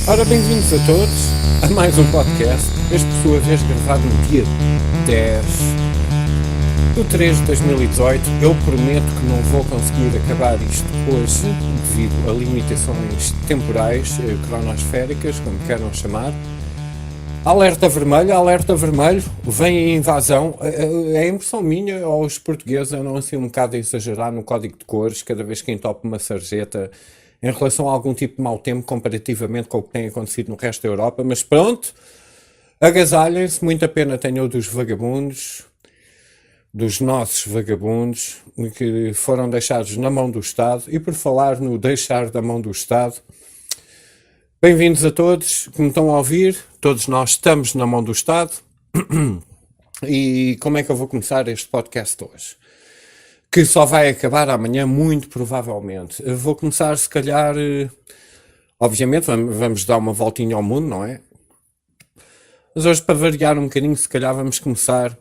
Ora, bem-vindos a todos a mais um podcast, este por sua vez gravado no dia 10 de 3 de 2018. Eu prometo que não vou conseguir acabar isto hoje, devido a limitações temporais, cronosféricas, como queiram chamar. Alerta vermelho, vem a invasão. É impressão minha, ou os portugueses andam assim um bocado a exagerar no código de cores, cada vez que entope uma sarjeta em relação a algum tipo de mau tempo comparativamente com o que tem acontecido no resto da Europa, mas pronto, agasalhem-se, muita pena tenho dos vagabundos, dos nossos vagabundos, que foram deixados na mão do Estado. E por falar no deixar da mão do Estado, bem-vindos a todos que me estão a ouvir, todos nós estamos na mão do Estado. E como é que eu vou começar este podcast hoje? Que só vai acabar amanhã, muito provavelmente. Eu vou começar, se calhar, obviamente, vamos dar uma voltinha ao mundo, não é? Mas hoje, para variar um bocadinho, se calhar vamos começar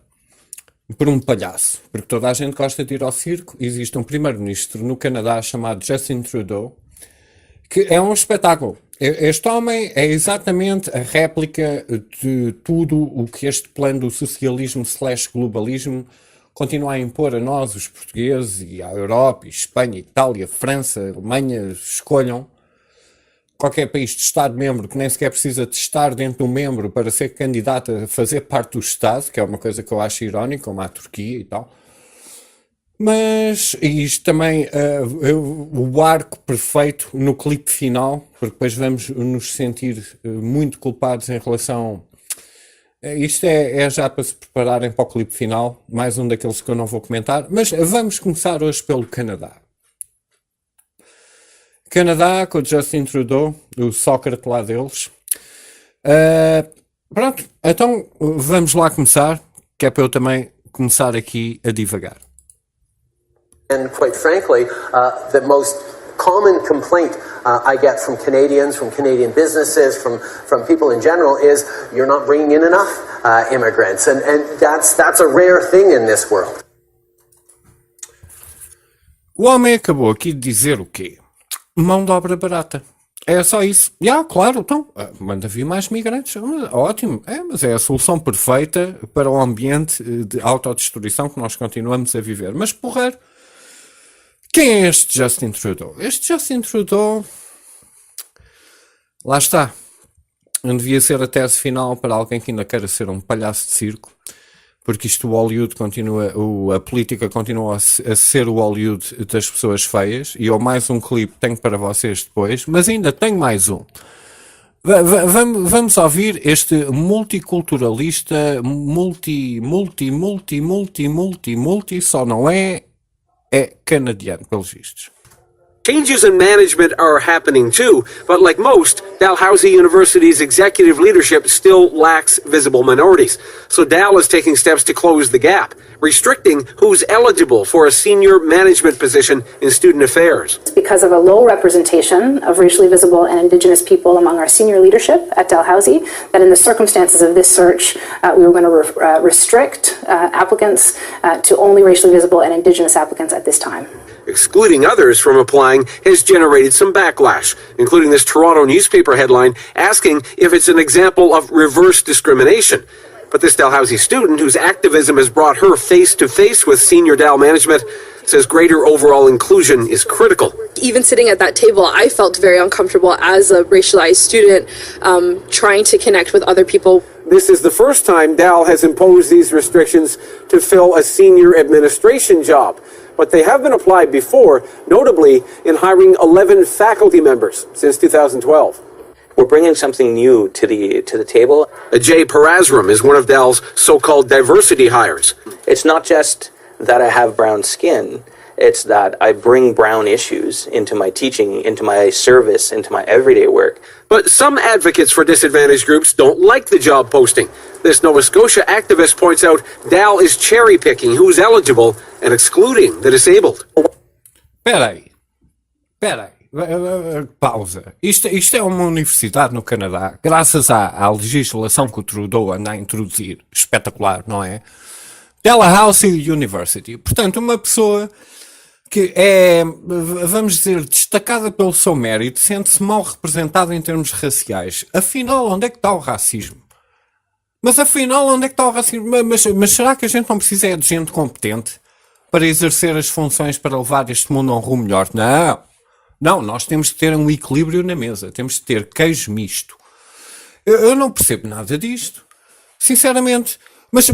por um palhaço. Porque toda a gente gosta de ir ao circo. Existe um primeiro-ministro no Canadá chamado Justin Trudeau, que é um espetáculo. Este homem é exatamente a réplica de tudo o que este plano do socialismo/globalismo continua a impor a nós, os portugueses, e à Europa, e Espanha, Itália, França, Alemanha, escolham qualquer país de Estado-membro que nem sequer precisa de estar dentro do membro para ser candidato a fazer parte do Estado, que é uma coisa que eu acho irónica, como a Turquia e tal. Mas isto também, o arco perfeito no clipe final, porque depois vamos nos sentir muito culpados em relação. Isto é já para se prepararem para o clipe final, mais um daqueles que eu não vou comentar, mas vamos começar hoje pelo Canadá. Canadá, com o Justin Trudeau, o Sócrates lá deles. Pronto, então vamos lá começar, que é para eu também começar aqui a divagar. And quite frankly, the most common complaint I get from Canadians, from Canadian businesses, from people in general is you're not bringing in enough immigrants, and that's a rare thing in this world. O homem acabou aqui de dizer o quê? Mão de obra barata. É só isso. Claro, então, manda vir mais migrantes. Ótimo. Mas é a solução perfeita para o ambiente de autodestruição que nós continuamos a viver. Mas, porra, quem é este Justin Trudeau? Este Justin Trudeau, lá está, não devia ser a tese final para alguém que ainda queira ser um palhaço de circo, porque isto, o Hollywood continua, a política continua a ser o Hollywood das pessoas feias, e eu mais um clipe tenho para vocês depois, mas ainda tenho mais um. Vamos ouvir este multiculturalista, multi, só não é canadiano, pelos vistos. Changes in management are happening too, but like most, Dalhousie University's executive leadership still lacks visible minorities. So Dal is taking steps to close the gap, restricting who's eligible for a senior management position in student affairs. Because of a low representation of racially visible and Indigenous people among our senior leadership at Dalhousie, that in the circumstances of this search, we were going to restrict applicants to only racially visible and Indigenous applicants at this time. Excluding others from applying has generated some backlash, including this Toronto newspaper headline asking if it's an example of reverse discrimination. But this Dalhousie student, whose activism has brought her face-to-face with senior Dal management, says greater overall inclusion is critical. Even sitting at that table, I felt very uncomfortable as a racialized student, trying to connect with other people. This is the first time Dal has imposed these restrictions to fill a senior administration job. But they have been applied before, notably in hiring 11 faculty members since 2012. We're bringing something new to the table. Ajay Parazram is one of Dal's so-called diversity hires. It's not just that I have brown skin, it's that I bring brown issues into my teaching, into my service, into my everyday work. But some advocates for disadvantaged groups don't like the job posting. This Nova Scotia activist points out Dal is cherry-picking who's eligible and excluding the disabled. Espera aí. Pausa. Isto é uma universidade no Canadá, graças à legislação que o Trudeau anda a introduzir. Espetacular, não é? Dalhousie University. Portanto, uma pessoa que é, vamos dizer, destacada pelo seu mérito, sente-se mal representada em termos raciais. Afinal, onde é que está o racismo? Mas afinal, onde é que está o racismo? Mas será que a gente não precisa de gente competente para exercer as funções para levar este mundo a um rumo melhor? Não. Não, nós temos que ter um equilíbrio na mesa. Temos que ter queijo misto. Eu não percebo nada disto. Sinceramente. Mas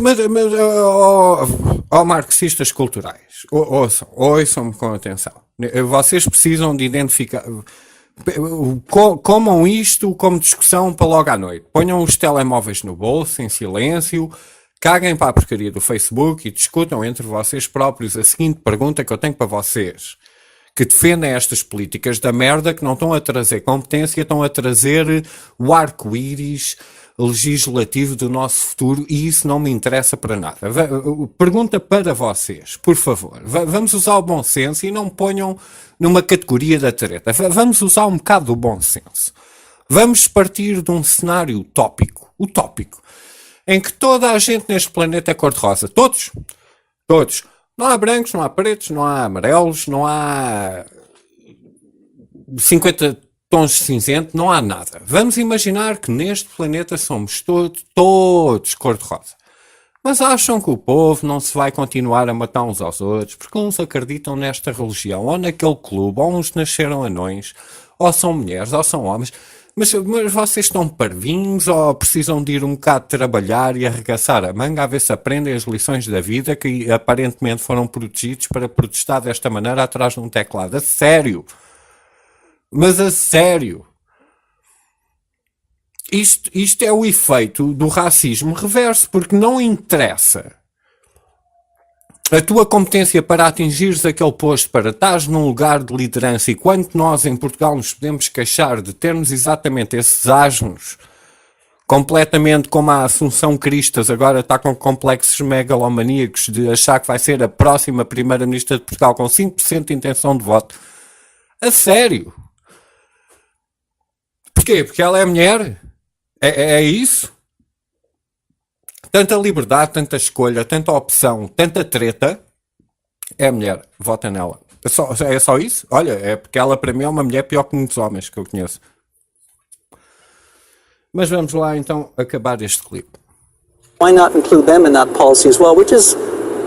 marxistas culturais, ouçam-me com atenção. Vocês precisam de identificar, comam isto como discussão para logo à noite. Ponham os telemóveis no bolso, em silêncio, caguem para a porcaria do Facebook e discutam entre vocês próprios a seguinte pergunta que eu tenho para vocês, que defendem estas políticas da merda que não estão a trazer competência, estão a trazer o arco-íris legislativo do nosso futuro, e isso não me interessa para nada. Pergunta para vocês, por favor. Vamos usar o bom senso e não me ponham numa categoria da treta. Vamos usar um bocado do bom senso. Vamos partir de um cenário utópico, em que toda a gente neste planeta é cor-de-rosa. Todos. Não há brancos, não há pretos, não há amarelos, não há 50 tons de cinzento, não há nada. Vamos imaginar que neste planeta somos todos cor-de-rosa. Mas acham que o povo não se vai continuar a matar uns aos outros porque uns acreditam nesta religião, ou naquele clube, ou uns nasceram anões, ou são mulheres, ou são homens. Mas vocês estão parvinhos ou precisam de ir um bocado trabalhar e arregaçar a manga a ver se aprendem as lições da vida que aparentemente foram protegidos para protestar desta maneira atrás de um teclado? A sério! Mas a sério, isto é o efeito do racismo reverso, porque não interessa a tua competência para atingires aquele posto, para estares num lugar de liderança, e quanto nós em Portugal nos podemos queixar de termos exatamente esses asnos, completamente como a Assunção Cristas agora está com complexos megalomaníacos de achar que vai ser a próxima Primeira-Ministra de Portugal com 5% de intenção de voto. A sério? Porquê? Porque ela é mulher? É isso? Tanta liberdade, tanta escolha, tanta opção, tanta treta. É mulher. Vota nela. É só isso? Olha, é porque ela para mim é uma mulher pior que muitos homens que eu conheço. Mas vamos lá então acabar este clipe. Why not include them in that policy as well, which is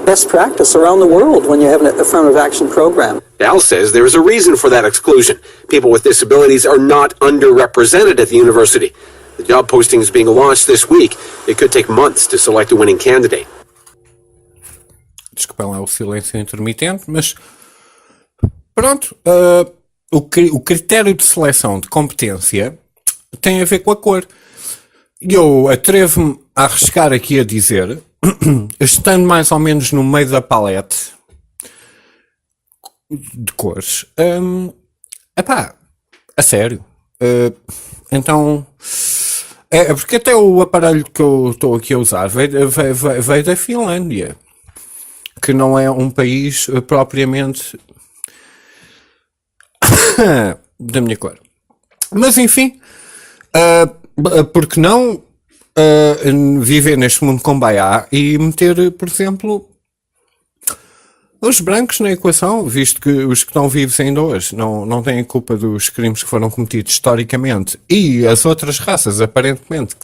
best practice around the world when you have an affirmative action program. Dal says there is a reason for that exclusion. People with disabilities are not underrepresented at the university. The job posting is being launched this week. It could take months to select a winning candidate. Desculpem lá o silêncio intermitente, mas pronto, o critério de seleção de competência tem a ver com a cor. E eu atrevo-me a arriscar aqui a dizer, estando mais ou menos no meio da palete de cores, a sério. Então, porque até o aparelho que eu estou aqui a usar veio da Finlândia, que não é um país propriamente da minha cor. Mas enfim, porque não viver neste mundo com baiá e meter, por exemplo, os brancos na equação, visto que os que estão vivos ainda hoje não têm culpa dos crimes que foram cometidos historicamente, e as outras raças aparentemente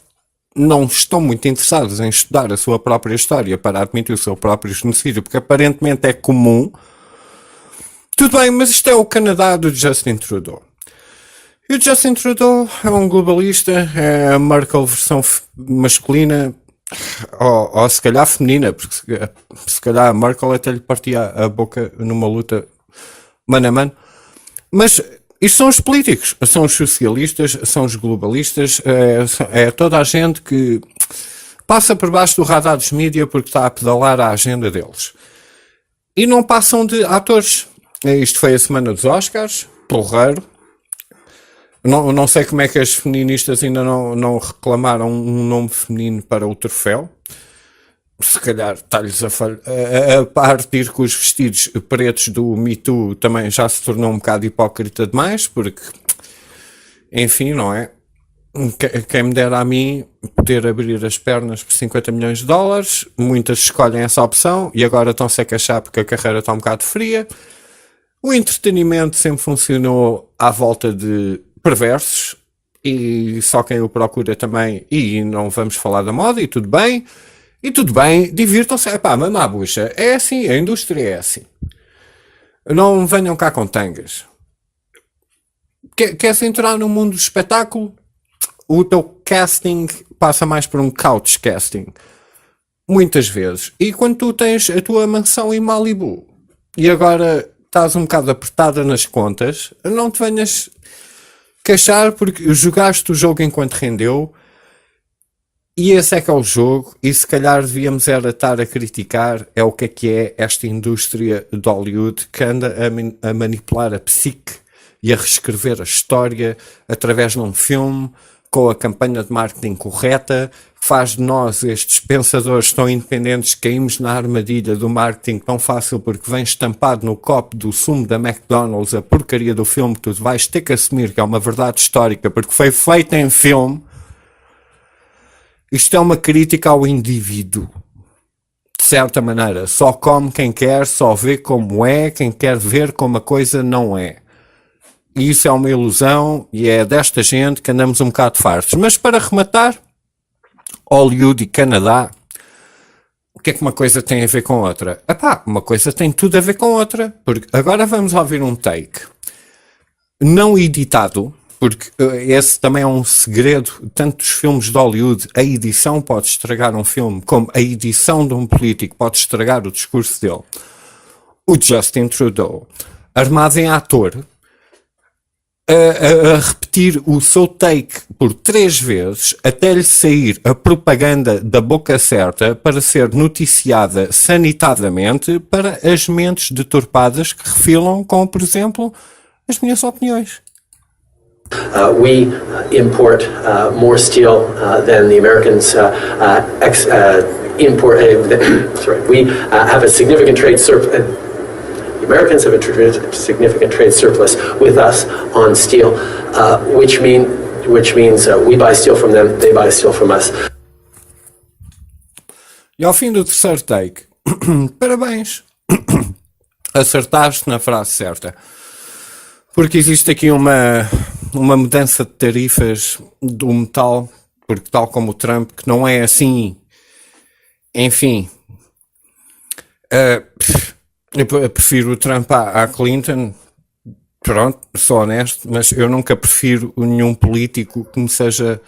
não estão muito interessadas em estudar a sua própria história para admitir o seu próprio genocídio, porque aparentemente é comum. Tudo bem, mas isto é o Canadá do Justin Trudeau. E o Justin Trudeau é um globalista, é a Merkel versão masculina, ou se calhar feminina, porque se calhar a Merkel até lhe partia a boca numa luta mano a mano. Mas isto são os políticos, são os socialistas, são os globalistas, é toda a gente que passa por baixo do radar dos mídia porque está a pedalar a agenda deles. E não passam de atores. Isto foi a semana dos Oscars, porreiro. Não sei como é que as feministas ainda não reclamaram um nome feminino para o troféu. Se calhar está-lhes a partir com os vestidos pretos do Me Too também já se tornou um bocado hipócrita demais, porque, enfim, não é? Quem me dera a mim poder abrir as pernas por 50 milhões de dólares, muitas escolhem essa opção e agora estão-se a queixar porque a carreira está um bocado fria. O entretenimento sempre funcionou à volta de perversos e só quem o procura também, e não vamos falar da moda, e tudo bem, divirtam-se, mamá a bucha, é assim, a indústria é assim. Não venham cá com tangas. Queres entrar no mundo do espetáculo? O teu casting passa mais por um couch casting. Muitas vezes. E quando tu tens a tua mansão em Malibu e agora estás um bocado apertada nas contas, não te venhas queixar porque jogaste o jogo enquanto rendeu e esse é que é o jogo e se calhar devíamos era estar a criticar o que é esta indústria de Hollywood que anda a manipular a psique e a reescrever a história através de um filme com a campanha de marketing correta, que faz de nós, estes pensadores tão independentes, caímos na armadilha do marketing tão fácil porque vem estampado no copo do sumo da McDonald's a porcaria do filme que tu vais ter que assumir que é uma verdade histórica porque foi feita em filme. Isto é uma crítica ao indivíduo. De certa maneira, só come quem quer, só vê como é, quem quer ver como a coisa não é. E isso é uma ilusão e é desta gente que andamos um bocado fartos. Mas para rematar, Hollywood e Canadá, o que é que uma coisa tem a ver com outra? Uma coisa tem tudo a ver com outra. Porque agora vamos ouvir um take não editado, porque esse também é um segredo, tanto dos filmes de Hollywood, a edição pode estragar um filme, como a edição de um político pode estragar o discurso dele. O Justin Trudeau, armado em ator, a repetir o seu take por 3 vezes até lhe sair a propaganda da boca certa para ser noticiada sanitadamente para as mentes deturpadas que refilam com, por exemplo, as minhas opiniões. We import more steel than the Americans import. We have a significant trade surplus. The Americans have a significant trade surplus with us on steel, which means we buy steel from them, they buy steel from us. E ao fim do terceiro take, parabéns, acertaste na frase certa. Porque existe aqui uma mudança de tarifas do metal, porque tal como o Trump, que não é assim, enfim, eu prefiro o Trump à Clinton, pronto, sou honesto, mas eu nunca prefiro nenhum político que me seja,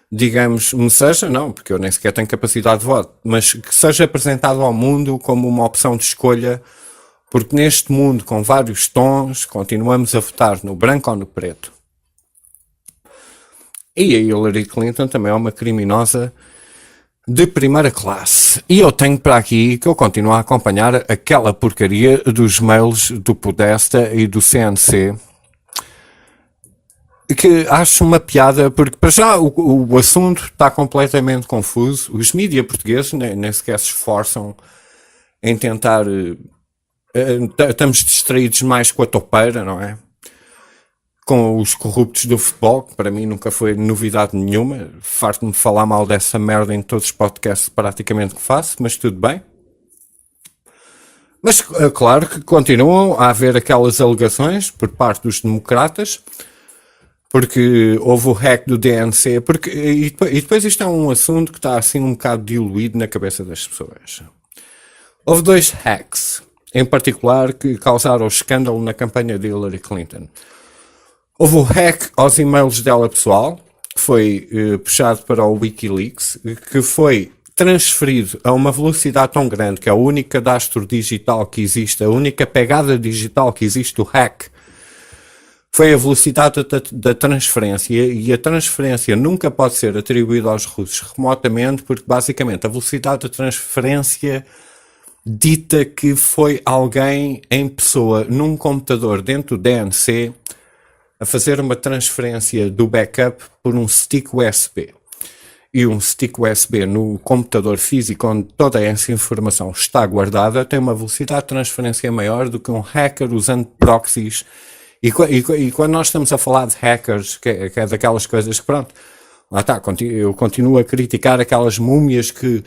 digamos, não, porque eu nem sequer tenho capacidade de voto, mas que seja apresentado ao mundo como uma opção de escolha, porque neste mundo com vários tons continuamos a votar no branco ou no preto. E a Hillary Clinton também é uma criminosa de primeira classe. E eu tenho para aqui que eu continuo a acompanhar aquela porcaria dos mails do Podesta e do CNC, que acho uma piada, porque para já o assunto está completamente confuso. Os mídias portugueses nem sequer se esforçam em tentar... estamos distraídos mais com a topeira, não é? Com os corruptos do futebol, que para mim nunca foi novidade nenhuma. Farto-me falar mal dessa merda em todos os podcasts praticamente que faço, mas tudo bem. Mas claro que continuam a haver aquelas alegações por parte dos democratas, porque houve o hack do DNC, e depois isto é um assunto que está assim um bocado diluído na cabeça das pessoas. Houve 2 hacks, em particular, que causaram escândalo na campanha de Hillary Clinton. Houve o hack aos e-mails dela pessoal, que foi puxado para o Wikileaks, que foi transferido a uma velocidade tão grande que é a única cadastro digital que existe, a única pegada digital que existe do hack, foi a velocidade da transferência, e a transferência nunca pode ser atribuída aos russos remotamente, porque basicamente a velocidade da transferência dita que foi alguém em pessoa num computador dentro do DNC a fazer uma transferência do backup por um stick USB. E um stick USB no computador físico onde toda essa informação está guardada tem uma velocidade de transferência maior do que um hacker usando proxies. E quando nós estamos a falar de hackers, que é daquelas coisas que pronto, lá está, eu continuo a criticar aquelas múmias que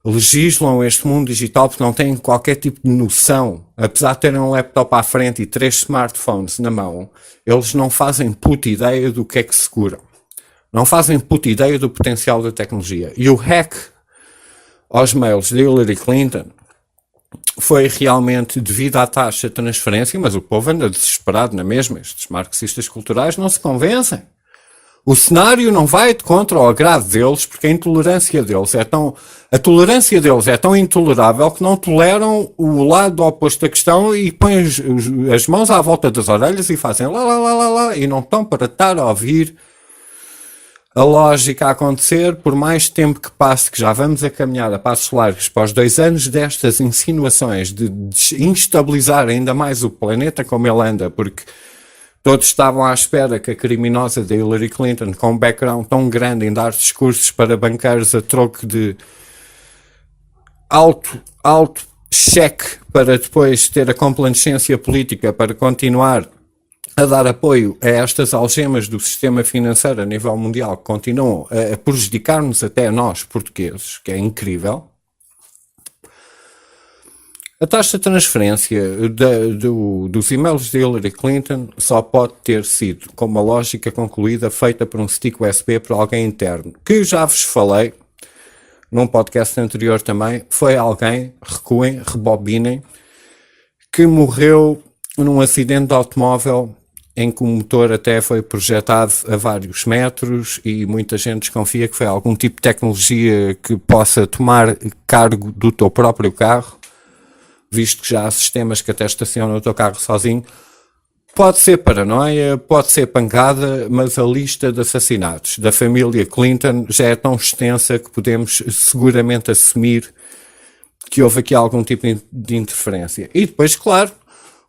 legislam este mundo digital porque não têm qualquer tipo de noção. Apesar de terem um laptop à frente e 3 smartphones na mão, eles não fazem puta ideia do que é que seguram. Não fazem puta ideia do potencial da tecnologia. E o hack aos mails de Hillary Clinton foi realmente devido à taxa de transferência, mas o povo anda desesperado na mesma. Estes marxistas culturais não se convencem. O cenário não vai de contra o agrado deles, porque a tolerância deles é tão intolerável que não toleram o lado oposto da questão e põem as mãos à volta das orelhas e fazem lá, e não estão para estar a ouvir a lógica a acontecer. Por mais tempo que passe, que já vamos a caminhar a passos largos para os 2 anos destas insinuações de instabilizar ainda mais o planeta como ele anda, porque todos estavam à espera que a criminosa da Hillary Clinton, com um background tão grande em dar discursos para banqueiros a troco de alto cheque para depois ter a complacência política para continuar a dar apoio a estas algemas do sistema financeiro a nível mundial que continuam a prejudicar-nos até a nós portugueses, que é incrível. A taxa de transferência dos e-mails de Hillary Clinton só pode ter sido, com uma lógica concluída, feita por um stick USB por alguém interno, que já vos falei num podcast anterior também. Foi alguém, recuem, rebobinem, que morreu num acidente de automóvel em que o motor até foi projetado a vários metros e muita gente desconfia que foi algum tipo de tecnologia que possa tomar cargo do teu próprio carro, visto que já há sistemas que até estacionam o teu carro sozinho. Pode ser paranoia, pode ser pancada, mas a lista de assassinatos da família Clinton já é tão extensa que podemos seguramente assumir que houve aqui algum tipo de interferência. E depois, claro,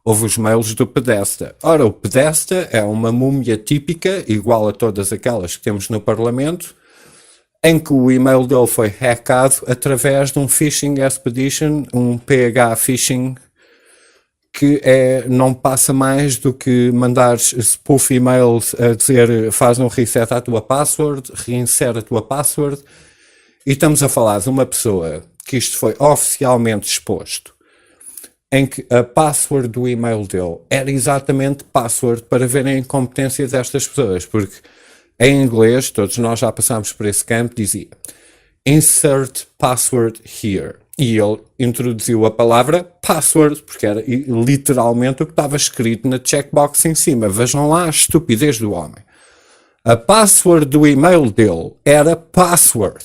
houve os mails do Podesta. Ora, o Podesta é uma múmia típica, igual a todas aquelas que temos no Parlamento, em que o e-mail dele foi hackado através de um phishing expedition, um PH phishing, que não passa mais do que mandares spoof emails a dizer faz um reset à tua password, reinsere a tua password, e estamos a falar de uma pessoa que isto foi oficialmente exposto, em que a password do e-mail dele era exatamente password, para verem a incompetência destas pessoas, porque em inglês, todos nós já passámos por esse campo, dizia insert password here, e ele introduziu a palavra password, porque era literalmente o que estava escrito na checkbox em cima. Vejam lá a estupidez do homem. A password do e-mail dele era password.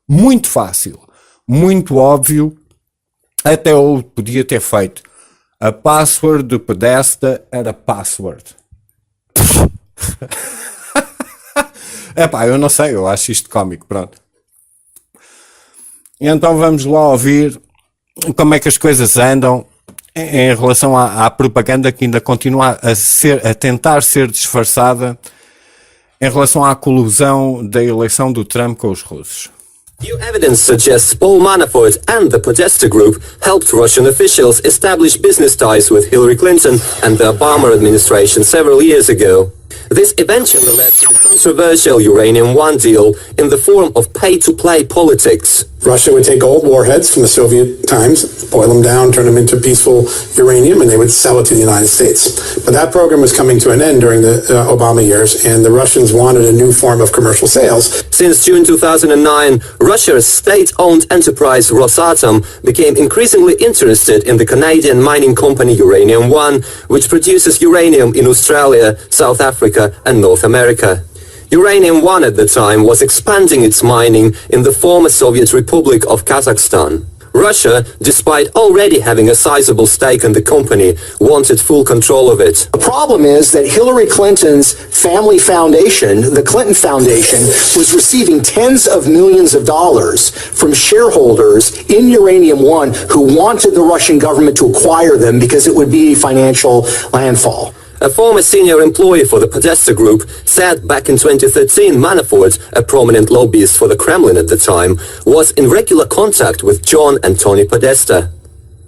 Muito fácil, muito óbvio. Até eu podia ter feito. A password do Podesta era password. Epá, eu não sei, eu acho isto cómico, pronto. E então vamos lá ouvir como é que as coisas andam em relação à propaganda que ainda continua a tentar ser disfarçada em relação à colusão da eleição do Trump com os russos. New evidence suggests Paul Manafort and the Podesta Group helped Russian officials establish business ties with Hillary Clinton and the Obama administration several years ago. This eventually led to the controversial Uranium One deal in the form of pay-to-play politics. Russia would take old warheads from the Soviet times, boil them down, turn them into peaceful uranium, and they would sell it to the United States. But that program was coming to an end during the Obama years, and the Russians wanted a new form of commercial sales. Since June 2009, Russia's state-owned enterprise Rosatom became increasingly interested in the Canadian mining company Uranium One, which produces uranium in Australia, South Africa, and North America. Uranium One at the time was expanding its mining in the former Soviet Republic of Kazakhstan. Russia, despite already having a sizable stake in the company, wanted full control of it. The problem is that Hillary Clinton's family foundation, the Clinton Foundation, was receiving tens of millions of dollars from shareholders in Uranium One who wanted the Russian government to acquire them because it would be a financial landfall. A former senior employee for the Podesta Group said back in 2013 Manafort, a prominent lobbyist for the Kremlin at the time, was in regular contact with John and Tony Podesta.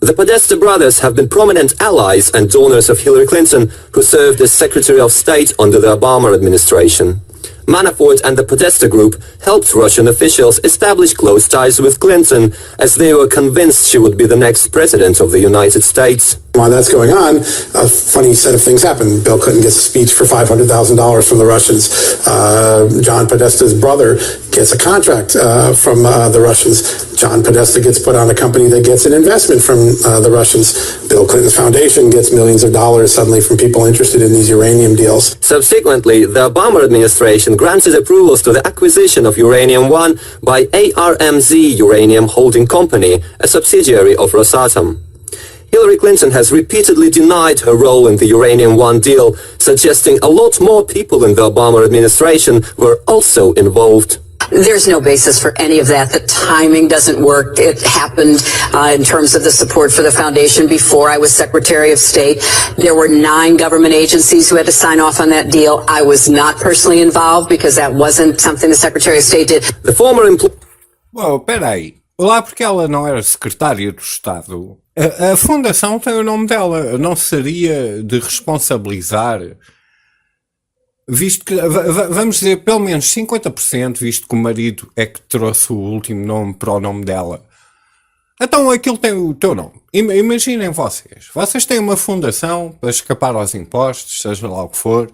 The Podesta brothers have been prominent allies and donors of Hillary Clinton, who served as Secretary of State under the Obama administration. Manafort and the Podesta Group helped Russian officials establish close ties with Clinton, as they were convinced she would be the next president of the United States. While that's going on, a funny set of things happen. Bill Clinton gets a speech for $500,000 from the Russians. John Podesta's brother gets a contract from the Russians. John Podesta gets put on a company that gets an investment from the Russians. Bill Clinton's foundation gets millions of dollars suddenly from people interested in these uranium deals. Subsequently, the Obama administration granted approvals to the acquisition of Uranium One by ARMZ Uranium Holding Company, a subsidiary of Rosatom. Hillary Clinton has repeatedly denied her role in the Uranium One deal, suggesting a lot more people in the Obama administration were also involved. There's no basis for any of that. The timing doesn't work. It happened in terms of the support for the foundation before I was Secretary of State. There were 9 government agencies who had to sign off on that deal. I was not personally involved because that wasn't something the Secretary of State did. The former employee... Bom, peraí. Lá porque ela não era secretária do Estado, a fundação tem o nome dela. Não seria de responsabilizar, visto que, vamos dizer, pelo menos 50%, visto que o marido é que trouxe o último nome para o nome dela. Então aquilo tem o teu nome. Imaginem vocês têm uma fundação para escapar aos impostos, seja lá o que for,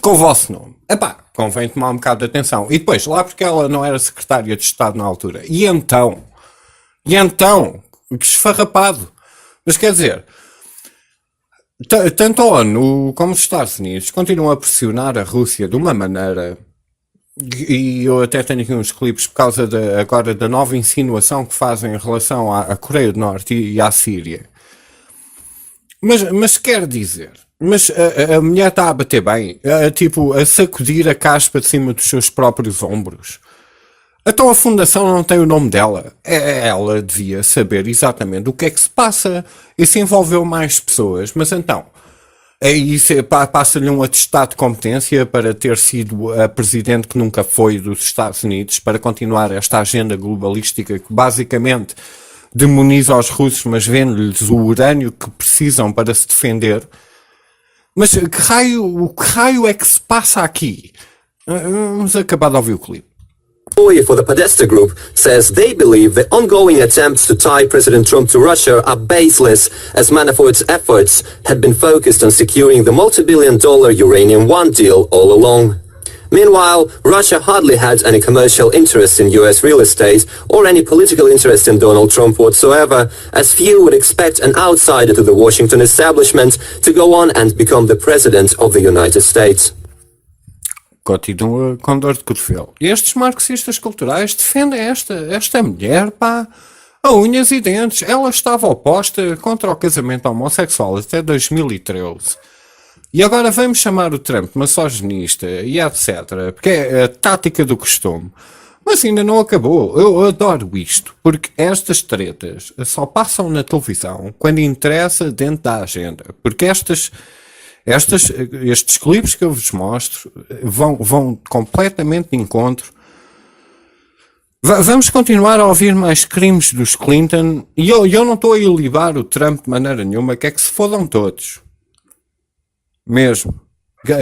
com o vosso nome. Epá, convém tomar um bocado de atenção. E depois, lá porque ela não era secretária de Estado na altura. E então, que esfarrapado. Mas quer dizer, tanto a ONU como os Estados Unidos continuam a pressionar a Rússia de uma maneira, e eu até tenho aqui uns clipes por causa agora da nova insinuação que fazem em relação à Coreia do Norte e à Síria. Mas quer dizer, a mulher está a bater bem, tipo, a sacudir a caspa de cima dos seus próprios ombros. Então a fundação não tem o nome dela. Ela devia saber exatamente o que é que se passa. E se envolveu mais pessoas. Mas então, passa-lhe um atestado de competência para ter sido a presidente que nunca foi dos Estados Unidos, para continuar esta agenda globalística que basicamente demoniza os russos, mas vende-lhes o urânio que precisam para se defender. Mas o que raio é que se passa aqui? Vamos acabar de ouvir o clipe. For the Podesta Group says they believe the ongoing attempts to tie President Trump to Russia are baseless, as Manafort's efforts had been focused on securing the multi-billion-dollar Uranium One deal all along. Meanwhile, Russia hardly had any commercial interest in US real estate or any political interest in Donald Trump whatsoever, as few would expect an outsider to the Washington establishment to go on and become the President of the United States. Continua com dor de cotovelo. E estes marxistas culturais defendem esta mulher, pá, a unhas e dentes. Ela estava oposta contra o casamento homossexual até 2013. E agora vamos chamar o Trump misogynista e etc. Porque é a tática do costume. Mas ainda não acabou. Eu adoro isto. Porque estas tretas só passam na televisão quando interessa dentro da agenda. Porque estes clipes que eu vos mostro vão completamente de encontro. Vamos continuar a ouvir mais crimes dos Clinton. E eu não estou a ilibar o Trump de maneira nenhuma. Que é que se fodam todos. Mesmo.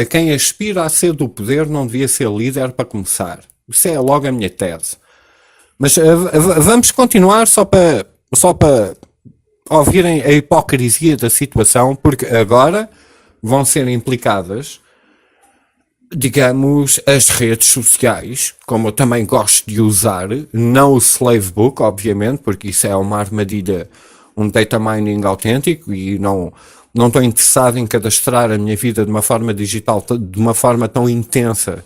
Quem aspira a ser do poder não devia ser líder para começar. Isso é logo a minha tese. Mas vamos continuar só para ouvirem a hipocrisia da situação, porque agora vão ser implicadas, digamos, as redes sociais, como eu também gosto de usar, não o slave book, obviamente, porque isso é uma armadilha, um data mining autêntico, e não estou interessado em cadastrar a minha vida de uma forma digital, de uma forma tão intensa,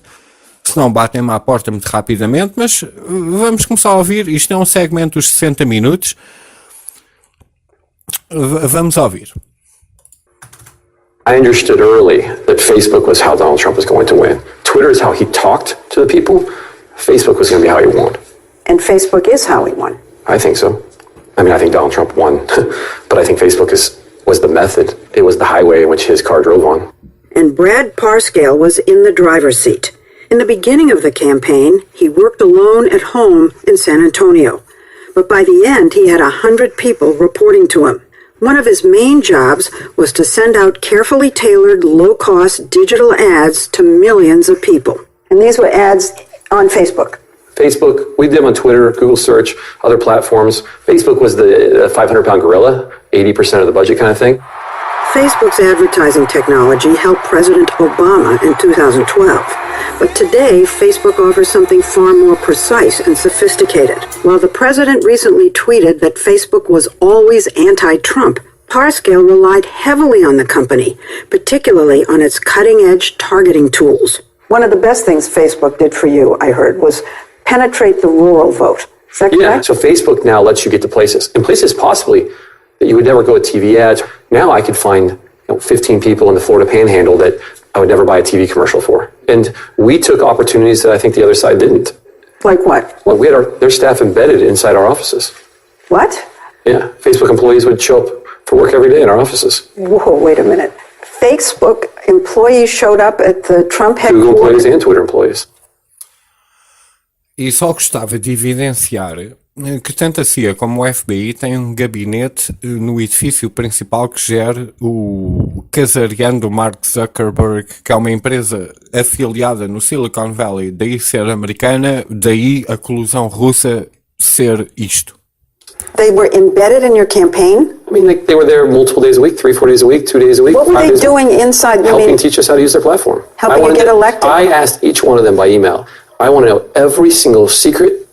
senão batem-me à porta muito rapidamente. Mas vamos começar a ouvir. Isto é um segmento dos 60 minutos. Vamos ouvir. I understood early that Facebook was how Donald Trump was going to win. Twitter is how he talked to the people. Facebook was going to be how he won. And Facebook is how he won. I think so. I mean, I think Donald Trump won, but I think Facebook was the method. It was the highway in which his car drove on. And Brad Parscale was in the driver's seat. In the beginning of the campaign, he worked alone at home in San Antonio. But by the end, he had 100 people reporting to him. One of his main jobs was to send out carefully tailored, low-cost digital ads to millions of people. And these were ads on Facebook. Facebook, we did them on Twitter, Google search, other platforms. Facebook was the 500-pound gorilla, 80% of the budget kind of thing. Facebook's advertising technology helped President Obama in 2012. But today, Facebook offers something far more precise and sophisticated. While the president recently tweeted that Facebook was always anti-Trump, Parscale relied heavily on the company, particularly on its cutting-edge targeting tools. One of the best things Facebook did for you, I heard, was penetrate the rural vote. Is that correct? Yeah, so Facebook now lets you get to places, and places possibly that you would never go with TV ads. Now I could find 15 people in the Florida Panhandle that I would never buy a TV commercial for. And we took opportunities that I think the other side didn't. Like what? Well, we had their staff embedded inside our offices. What? Yeah, Facebook employees would show up for work every day in our offices. Whoa, wait a minute. Facebook employees showed up at the Trump headquarters? Google employees and Twitter employees. E só gostava de evidenciar que tanto a CIA como o FBI têm um gabinete no edifício principal que gera o casariano do Mark Zuckerberg, que é uma empresa afiliada no Silicon Valley, daí ser americana, daí a colusão russa ser isto. They were embedded in your campaign? I mean, they were there multiple days a week, 3-4 days a week, 2 days a week. What were they doing inside? Helping teach us how to use their platform. Helping you get elected? I asked each one of them by email. I want to know every single secret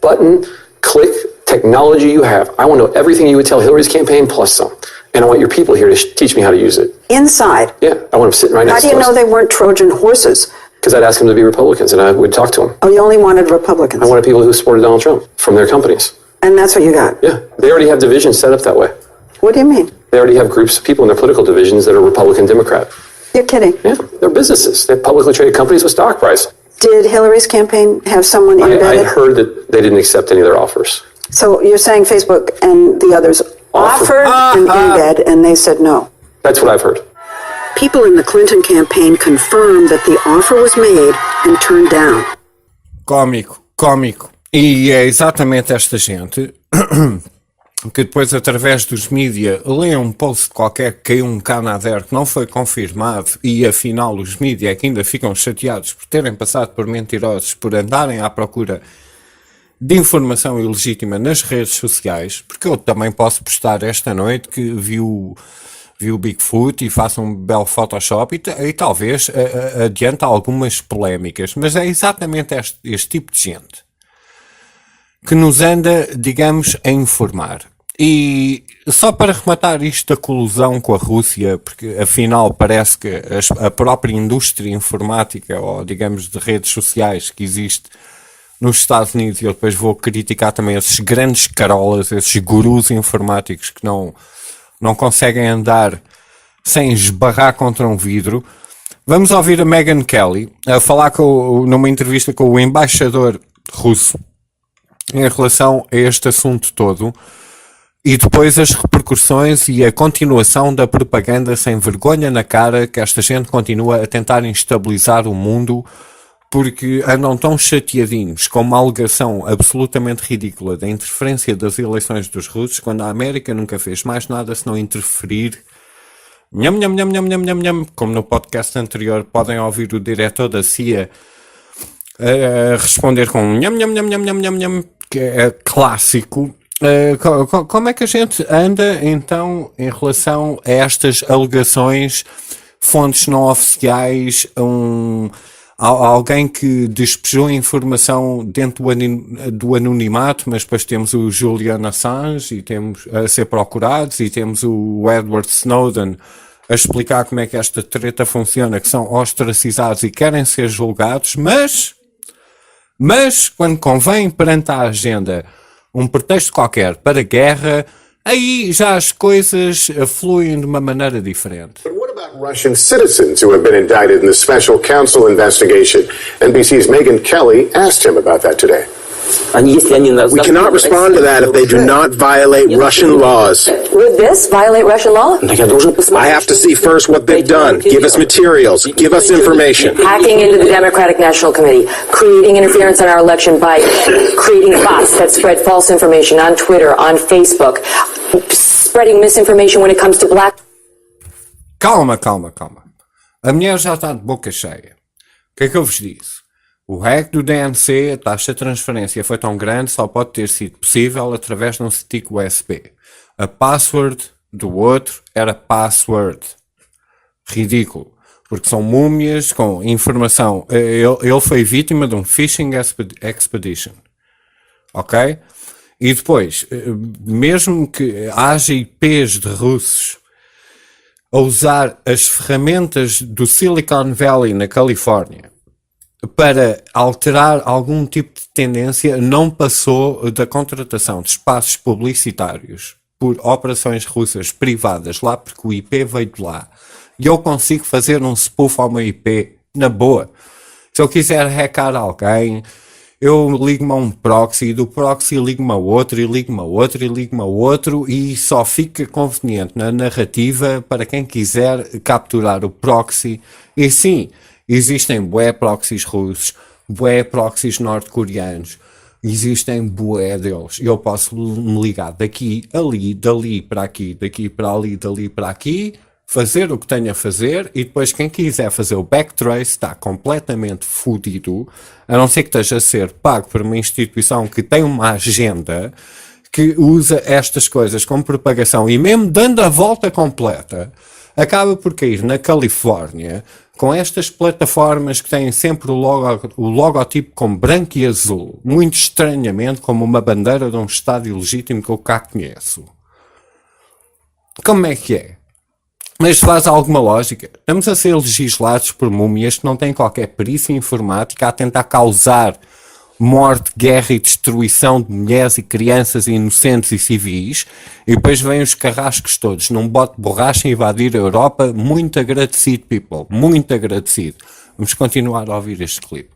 button, click, technology you have. I want to know everything you would tell Hillary's campaign plus some. And I want your people here to teach me how to use it. Inside? Yeah, I want them sitting right next to us. How do you know they weren't Trojan horses? Because I'd ask them to be Republicans and I would talk to them. Oh, you only wanted Republicans? I wanted people who supported Donald Trump from their companies. And that's what you got? Yeah, they already have divisions set up that way. What do you mean? They already have groups of people in their political divisions that are Republican, Democrat. You're kidding? Yeah, they're businesses. They're publicly traded companies with stock price. Did Hillary's campaign have someone embedded? I heard that they didn't accept any of their offers. So you're saying Facebook and the others offered an embed and they said no? That's what I've heard. People in the Clinton campaign confirmed that the offer was made and turned down. Cómico. E é exatamente esta gente que depois, através dos mídia, lê um post qualquer que caiu um Canadair que não foi confirmado e, afinal, os mídia é que ainda ficam chateados por terem passado por mentirosos, por andarem à procura de informação ilegítima nas redes sociais, porque eu também posso postar esta noite que vi o Bigfoot e faço um belo Photoshop e talvez adianta algumas polémicas, mas é exatamente este tipo de gente que nos anda, digamos, a informar. E só para rematar isto da colusão com a Rússia, porque afinal parece que a própria indústria informática, ou digamos de redes sociais que existe nos Estados Unidos, e eu depois vou criticar também esses grandes carolas, esses gurus informáticos que não conseguem andar sem esbarrar contra um vidro. Vamos ouvir a Megyn Kelly a falar numa entrevista com o embaixador russo em relação a este assunto todo, e depois as repercussões e a continuação da propaganda sem vergonha na cara que esta gente continua a tentar instabilizar o mundo, porque andam tão chateadinhos com uma alegação absolutamente ridícula da interferência das eleições dos russos, quando a América nunca fez mais nada senão interferir. Nham, nham, nham, nham, nham, nham, nham. Como no podcast anterior podem ouvir o diretor da CIA a responder com nham, nham, nham, nham, nham, nham, nham, que é clássico. Como é que a gente anda então em relação a estas alegações, fontes não oficiais, alguém que despejou informação dentro do anonimato, mas depois temos o Julian Assange e temos a ser procurados, e temos o Edward Snowden a explicar como é que esta treta funciona, que são ostracizados e querem ser julgados, mas quando convém perante a agenda um pretexto qualquer para guerra, aí já as coisas fluem de uma maneira diferente. But what about Russian citizens who have been indicted in the special counsel investigation? NBC's Megyn Kelly asked him about that today. We cannot respond to that if they do not violate Russian laws. Would this violate Russian law? I have to see first what they've done. Give us materials. Give us information. Hacking into the Democratic National Committee, creating interference in our election by creating bots that spread false information on Twitter, on Facebook. spreading misinformation when it comes to black. Calma. A mulher já está de boca cheia. O que é que eu vos disse? O hack do DNC, a taxa de transferência foi tão grande, só pode ter sido possível através de um stick USB. A password do outro era password. Ridículo. Porque são múmias com informação. Ele foi vítima de um phishing expedition. Ok? E depois, mesmo que haja IPs de russos a usar as ferramentas do Silicon Valley na Califórnia para alterar algum tipo de tendência, não passou da contratação de espaços publicitários por operações russas privadas lá, porque o IP veio de lá. E eu consigo fazer um spoof ao meu IP na boa. Se eu quiser hackear alguém, eu ligo-me a um proxy, e do proxy ligo-me a outro, e ligo-me a outro, e ligo-me a outro, e só fica conveniente na narrativa para quem quiser capturar o proxy. E sim, existem bué proxies russos, bué proxies norte-coreanos, existem bué deles. Eu posso me ligar daqui, ali, dali para aqui, daqui para ali, dali para aqui, fazer o que tenho a fazer, e depois quem quiser fazer o backtrace está completamente fodido, a não ser que esteja a ser pago por uma instituição que tem uma agenda que usa estas coisas como propagação, e mesmo dando a volta completa, acaba por cair na Califórnia com estas plataformas que têm sempre o logotipo com branco e azul, muito estranhamente como uma bandeira de um estádio legítimo que eu cá conheço. Como é que é? Mas faz alguma lógica? Estamos a ser legislados por múmias que não têm qualquer perícia informática a tentar causar morte, guerra e destruição de mulheres e crianças inocentes e civis, e depois vêm os carrascos todos num bote de borracha invadir a Europa. Muito agradecido, people. Muito agradecido. Vamos continuar a ouvir este clipe.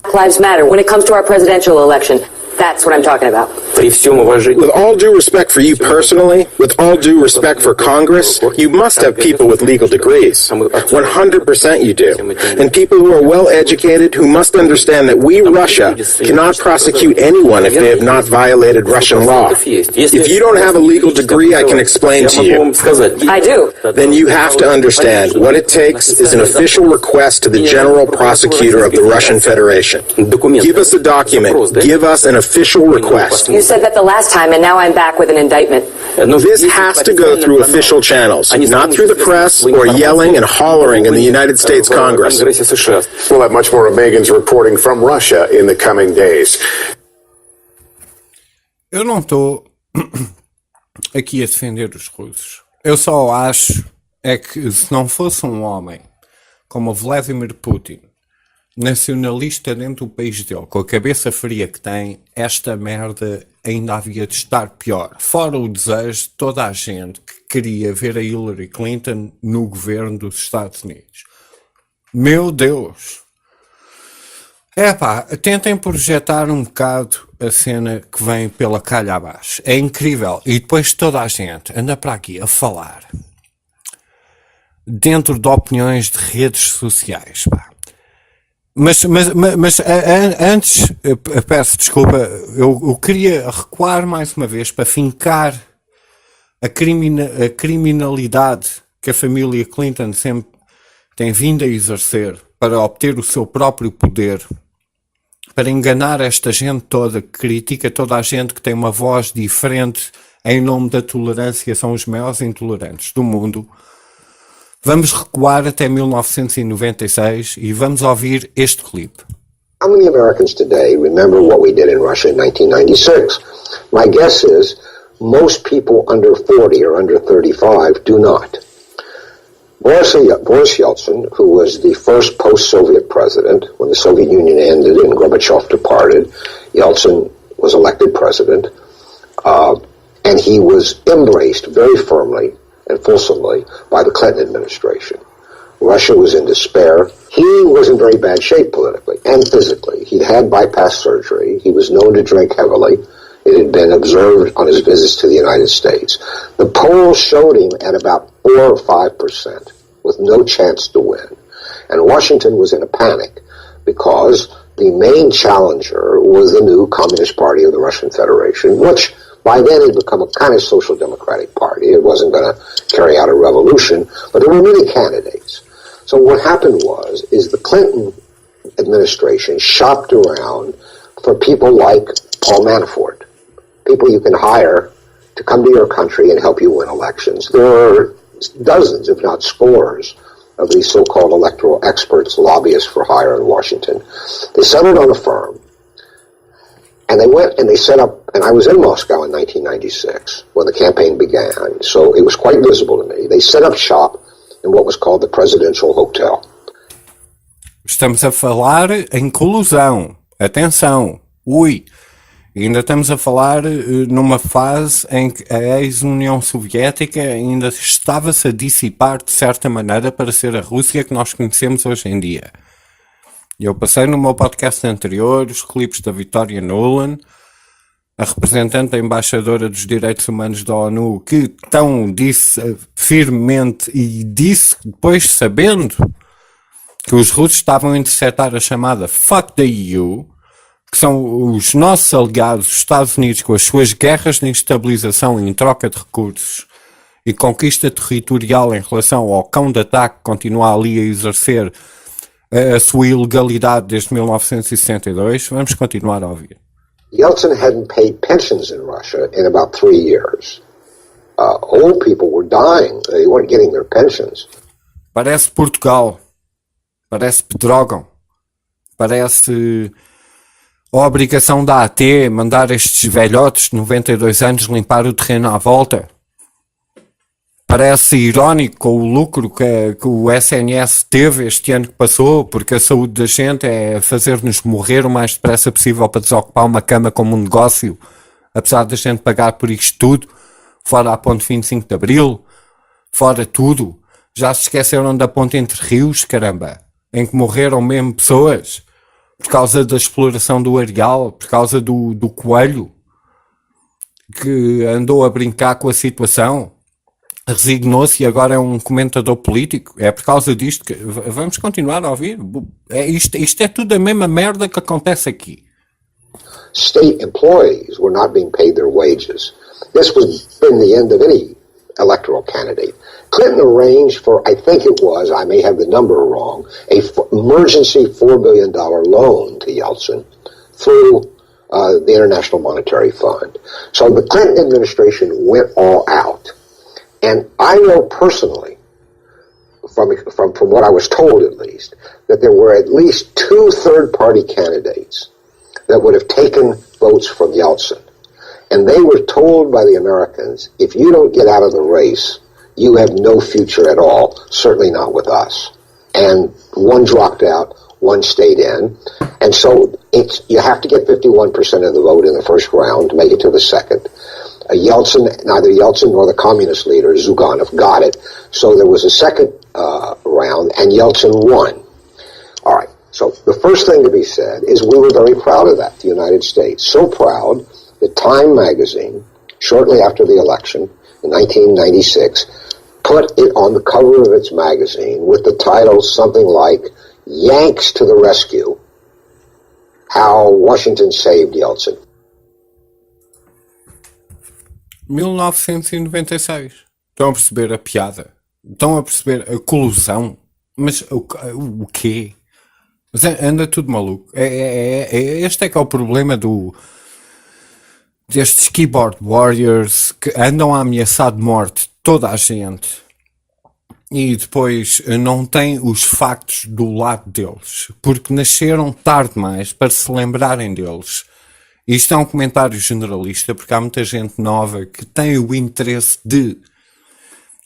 Black Lives Matter. When it comes to our presidential election, that's what I'm talking about. With all due respect for you personally, with all due respect for Congress, you must have people with legal degrees. 100% you do. And people who are well educated who must understand that we, Russia, cannot prosecute anyone if they have not violated Russian law. If you don't have a legal degree, I can explain to you. I do. Then you have to understand what it takes is an official request to the General Prosecutor of the Russian Federation. Give us a document. Give us an official request. You said that the last time, and now I'm back with an indictment. This has to go through official channels, not through the press or yelling and hollering in the United States Congress. We'll have much more of Megan's reporting from Russia in the coming days. Eu não estou aqui a defender os russos. Eu só acho é que se não fosse um homem como o Vladimir Putin, nacionalista dentro do país dele, com a cabeça fria que tem, esta merda ainda havia de estar pior. Fora o desejo de toda a gente que queria ver a Hillary Clinton no governo dos Estados Unidos. Meu Deus! Tentem projetar um bocado a cena que vem pela calha abaixo. É incrível. E depois toda a gente anda para aqui a falar dentro de opiniões de redes sociais, pá. Mas antes, peço desculpa, eu queria recuar mais uma vez para fincar a criminalidade que a família Clinton sempre tem vindo a exercer para obter o seu próprio poder, para enganar esta gente toda que critica toda a gente que tem uma voz diferente em nome da tolerância, são os maiores intolerantes do mundo. Vamos recuar até 1996 e vamos ouvir este clipe. How many Americans today remember what we did in Russia in 1996? My guess is most people under 40 or under 35 do not. Boris Yeltsin, who was the first post-Soviet president, when the Soviet Union ended and Gorbachev departed, Yeltsin was elected president, and he was embraced very firmly and fulsomely by the Clinton administration. Russia was in despair. He was in very bad shape politically and physically. He'd had bypass surgery. He was known to drink heavily. It had been observed on his visits to the United States. The polls showed him at about 4 or 5% with no chance to win. And Washington was in a panic because the main challenger was the new Communist Party of the Russian Federation, which By then, it had become a kind of social democratic party. It wasn't going to carry out a revolution, but there were many candidates. So what happened is the Clinton administration shopped around for people like Paul Manafort, people you can hire to come to your country and help you win elections. There are dozens, if not scores, of these so-called electoral experts, lobbyists for hire in Washington. They settled on a firm, and they went and they set up, and I was in Moscow in 1996 when the campaign began, so it was quite visible to me. They set up shop in what was called the Presidential Hotel. Estamos a falar em colusão. Atenção. Ui. Ainda estamos a falar numa fase em que a ex-União Soviética ainda estava-se a dissipar de certa maneira para ser a Rússia que nós conhecemos hoje em dia. Eu passei no meu podcast anterior os clipes da Victoria Nuland, a representante da embaixadora dos direitos humanos da ONU, que tão disse firmemente e disse depois sabendo que os russos estavam a interceptar a chamada Fuck the EU, que são os nossos aliados, os Estados Unidos, com as suas guerras de instabilização em troca de recursos e conquista territorial em relação ao cão de ataque que continua ali a exercer a sua ilegalidade desde 1962. Vamos continuar a ouvir. Yeltsin hadn't paid pensions in Russia in about 3 years. Old people were dying. They weren't getting their pensions. Parece Portugal. Parece Pedrógão. Parece a obrigação da AT mandar estes velhotes de 92 anos limpar o terreno à volta. Parece irónico com o lucro que o SNS teve este ano que passou, porque a saúde da gente é fazer-nos morrer o mais depressa possível para desocupar uma cama como um negócio, apesar da gente pagar por isto tudo, fora a ponte 25 de Abril, fora tudo. Já se esqueceram da ponte Entre Rios, caramba, em que morreram mesmo pessoas por causa da exploração do areal, por causa do coelho que andou a brincar com a situação, resignou-se e agora é um comentador político. É por causa disto que vamos continuar a ouvir. Isto é tudo a mesma merda que acontece aqui. State employees were not being paid their wages. This was been the end of any electoral candidate. Clinton arranged for, I think it was, I may have the number wrong, a emergency $4 billion loan to Yeltsin through the International Monetary Fund. So the Clinton administration went all out. And I know personally, from what I was told at least, that there were at least 2 third-party candidates that would have taken votes from Yeltsin. And they were told by the Americans, if you don't get out of the race, you have no future at all, certainly not with us. And one dropped out, one stayed in. And so you have to get 51% of the vote in the first round to make it to the second. Neither Yeltsin nor the communist leader, Zyuganov, got it. So there was a second round, and Yeltsin won. All right. So the first thing to be said is we were very proud of that, the United States. So proud that Time magazine, shortly after the election in 1996, put it on the cover of its magazine with the title something like Yanks to the Rescue, How Washington Saved Yeltsin. 1996. Estão a perceber a piada? Estão a perceber a colusão? Mas o quê? Mas anda tudo maluco. Este é que é o problema destes keyboard warriors que andam a ameaçar de morte toda a gente e depois não têm os factos do lado deles, porque nasceram tarde demais para se lembrarem deles. Isto é um comentário generalista, porque há muita gente nova que tem o interesse de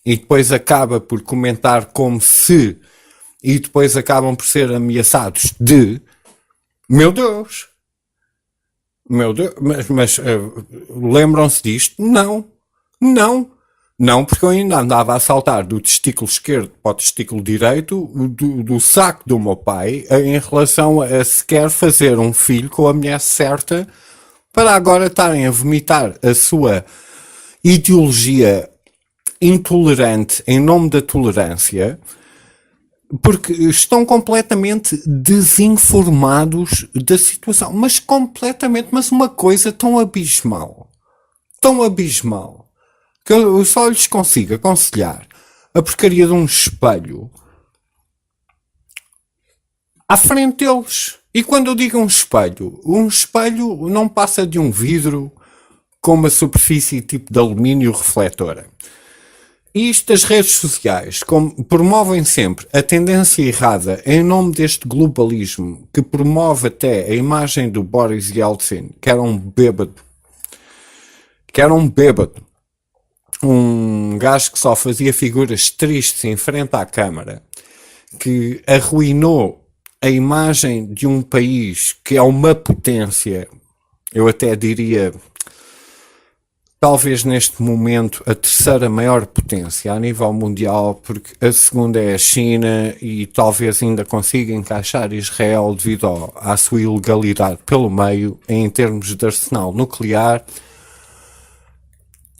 e depois acaba por comentar como se e depois acabam por ser ameaçados de meu Deus, mas lembram-se disto? Não, porque eu ainda andava a saltar do testículo esquerdo para o testículo direito do saco do meu pai em relação a sequer fazer um filho com a mulher certa para agora estarem a vomitar a sua ideologia intolerante em nome da tolerância, porque estão completamente desinformados da situação, mas uma coisa tão abismal, tão abismal que eu só lhes consigo aconselhar a porcaria de um espelho à frente deles. E quando eu digo um espelho não passa de um vidro com uma superfície tipo de alumínio refletora. E isto das redes sociais promovem sempre a tendência errada em nome deste globalismo que promove até a imagem do Boris Yeltsin, que era um bêbado. Um gajo que só fazia figuras tristes em frente à câmara, que arruinou a imagem de um país que é uma potência, eu até diria, talvez neste momento a terceira maior potência a nível mundial, porque a segunda é a China e talvez ainda consiga encaixar Israel devido à sua ilegalidade pelo meio em termos de arsenal nuclear.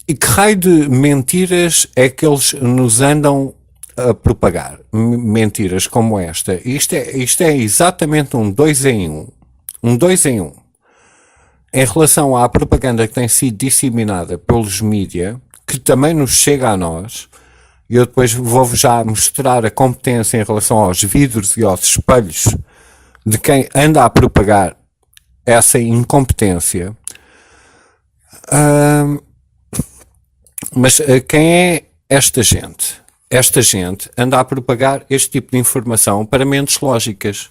E que raio de mentiras é que eles nos andam a propagar? Mentiras como esta. Isto é exatamente um 2 em 1. Um 2 em 1. Em relação à propaganda que tem sido disseminada pelos mídia, que também nos chega a nós, e eu depois vou-vos já mostrar a competência em relação aos vidros e aos espelhos de quem anda a propagar essa incompetência. Mas quem é esta gente? Esta gente anda a propagar este tipo de informação para mentes lógicas.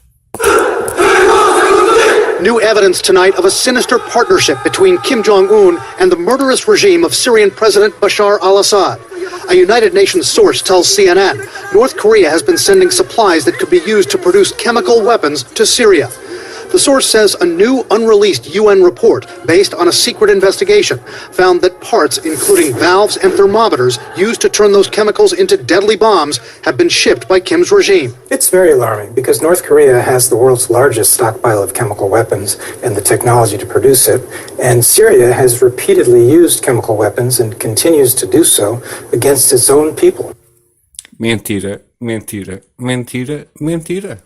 New evidence tonight of a sinister partnership between Kim Jong-un and the murderous regime of Syrian President Bashar al-Assad. A United Nations source tells CNN North Korea has been sending supplies that could be used to produce chemical weapons to Syria. The source says a new unreleased UN report based on a secret investigation found that parts, including valves and thermometers used to turn those chemicals into deadly bombs, have been shipped by Kim's regime. It's very alarming because North Korea has the world's largest stockpile of chemical weapons and the technology to produce it, and Syria has repeatedly used chemical weapons and continues to do so against its own people. Mentira, mentira, mentira, mentira.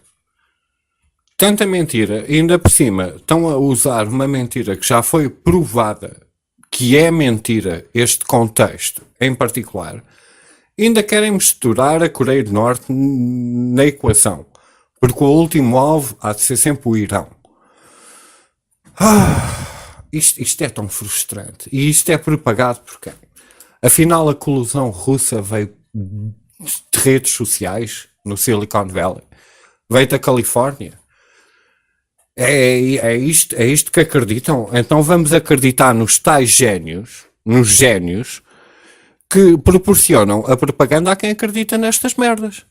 Tanta mentira, e ainda por cima estão a usar uma mentira que já foi provada que é mentira, este contexto em particular, ainda querem misturar a Coreia do Norte na equação, porque o último alvo há de ser sempre o Irão. Isto é tão frustrante, e isto é propagado por quem? Afinal a colusão russa veio de redes sociais no Silicon Valley, veio da Califórnia. É isto que acreditam? Então vamos acreditar nos tais génios, nos génios, que proporcionam a propaganda a quem acredita nestas merdas.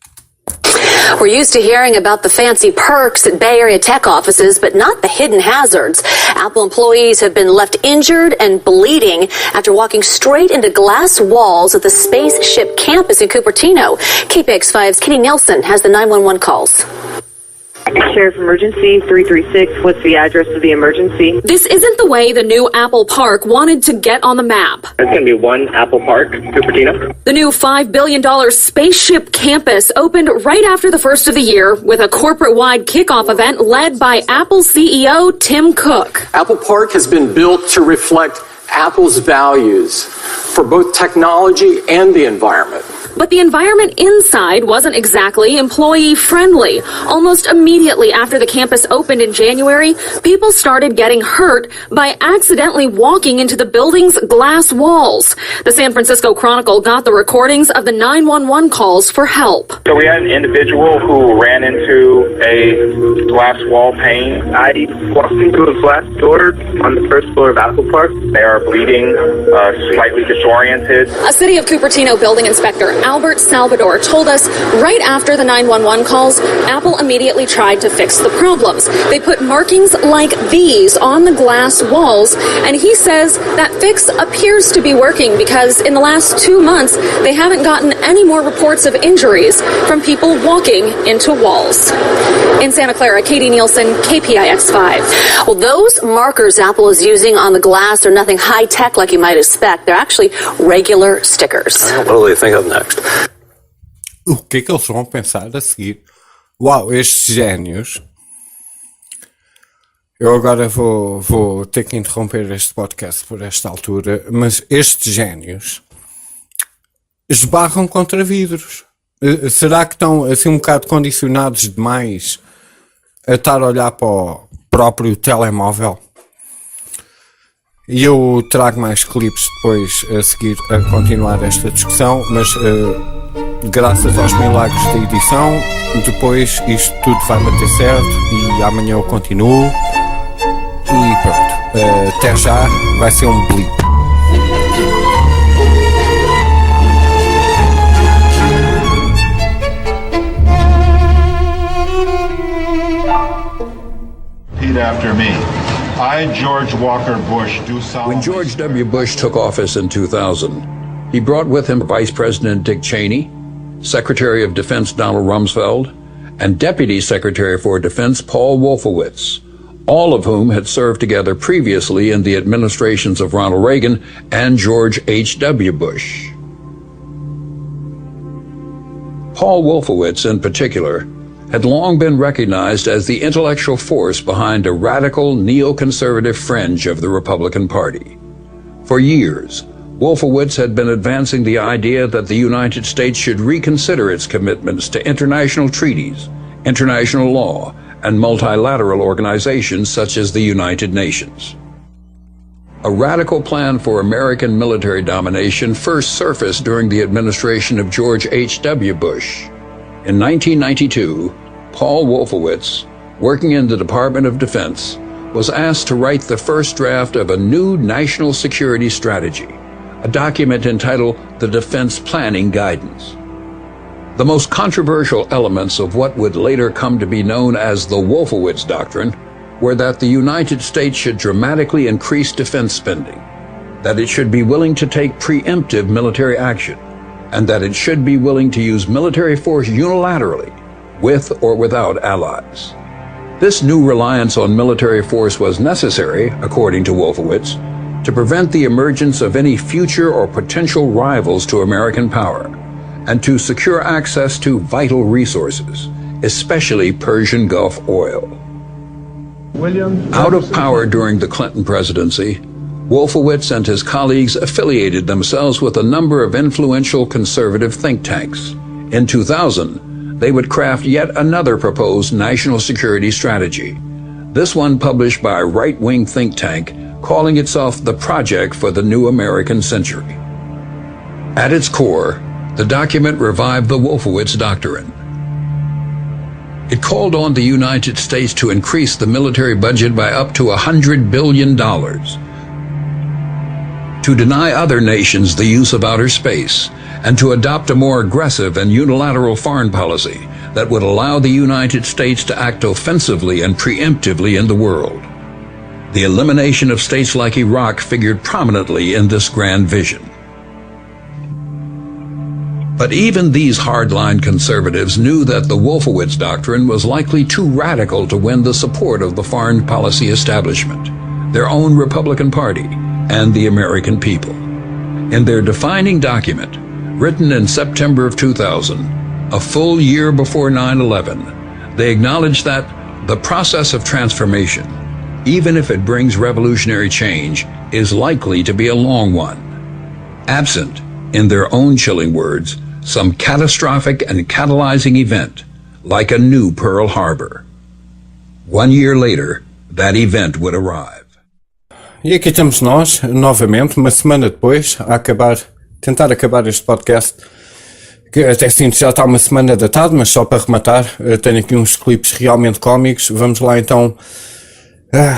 We're used to hearing about the fancy perks at Bay Area tech offices, but not the hidden hazards. Apple employees have been left injured and bleeding after walking straight into glass walls at the spaceship campus in Cupertino. KPX5's Kitty Nielsen has the 911 calls. Sheriff Emergency 336, what's the address of the emergency? This isn't the way the new Apple Park wanted to get on the map. There's going to be one Apple Park, Cupertino. The new $5 billion spaceship campus opened right after the first of the year with a corporate-wide kickoff event led by Apple CEO Tim Cook. Apple Park has been built to reflect Apple's values for both technology and the environment. But the environment inside wasn't exactly employee-friendly. Almost immediately after the campus opened in January, people started getting hurt by accidentally walking into the building's glass walls. The San Francisco Chronicle got the recordings of the 911 calls for help. So we had an individual who ran into a glass wall pane. I walked into a glass door on the first floor of Apple Park. They are bleeding, slightly disoriented. A City of Cupertino building inspector, Albert Salvador, told us right after the 911 calls, Apple immediately tried to fix the problems. They put markings like these on the glass walls, and he says that fix appears to be working because in the last 2 months, they haven't gotten any more reports of injuries from people walking into walls. In Santa Clara, Katie Nielsen, KPIX5. Well, those markers Apple is using on the glass are nothing high-tech like you might expect. They're actually regular stickers. What do they think of next? O que é que eles vão pensar a seguir? Uau, estes génios Eu agora vou ter que interromper este podcast por esta altura, mas estes génios esbarram contra vidros. Será que estão assim um bocado condicionados demais a estar a olhar para o próprio telemóvel? E eu trago mais clipes depois a seguir a continuar esta discussão, mas graças aos milagres da edição, depois isto tudo vai bater certo e amanhã eu continuo. E pronto, até já, vai ser um blip. Repeat after me. I, George Walker Bush, do solemnly. When George W. Bush took office in 2000, he brought with him Vice President Dick Cheney, Secretary of Defense Donald Rumsfeld, and Deputy Secretary for Defense Paul Wolfowitz, all of whom had served together previously in the administrations of Ronald Reagan and George H.W. Bush. Paul Wolfowitz, in particular, had long been recognized as the intellectual force behind a radical neoconservative fringe of the Republican Party. For years, Wolfowitz had been advancing the idea that the United States should reconsider its commitments to international treaties, international law, and multilateral organizations such as the United Nations. A radical plan for American military domination first surfaced during the administration of George H.W. Bush. In 1992, Paul Wolfowitz, working in the Department of Defense, was asked to write the first draft of a new national security strategy, a document entitled the Defense Planning Guidance. The most controversial elements of what would later come to be known as the Wolfowitz Doctrine were that the United States should dramatically increase defense spending, that it should be willing to take preemptive military action, and that it should be willing to use military force unilaterally, with or without allies. This new reliance on military force was necessary, according to Wolfowitz, to prevent the emergence of any future or potential rivals to American power, and to secure access to vital resources, especially Persian Gulf oil. Out of power during the Clinton presidency, Wolfowitz and his colleagues affiliated themselves with a number of influential conservative think tanks. In 2000, they would craft yet another proposed national security strategy, this one published by a right-wing think tank calling itself the Project for the New American Century. At its core, the document revived the Wolfowitz Doctrine. It called on the United States to increase the military budget by up to $100 billion, to deny other nations the use of outer space, and to adopt a more aggressive and unilateral foreign policy that would allow the United States to act offensively and preemptively in the world. The elimination of states like Iraq figured prominently in this grand vision. But even these hardline conservatives knew that the Wolfowitz Doctrine was likely too radical to win the support of the foreign policy establishment, their own Republican Party, and the American people. In their defining document, written in September of 2000, a full year before 9/11, they acknowledged that the process of transformation, even if it brings revolutionary change, is likely to be a long one. Absent, in their own chilling words, some catastrophic and catalyzing event, like a new Pearl Harbor. 1 year later, that event would arrive. E aqui estamos nós, novamente, uma semana depois, a tentar acabar este podcast, que até sinto já está uma semana datado, mas só para rematar, tenho aqui uns clipes realmente cómicos. Vamos lá então.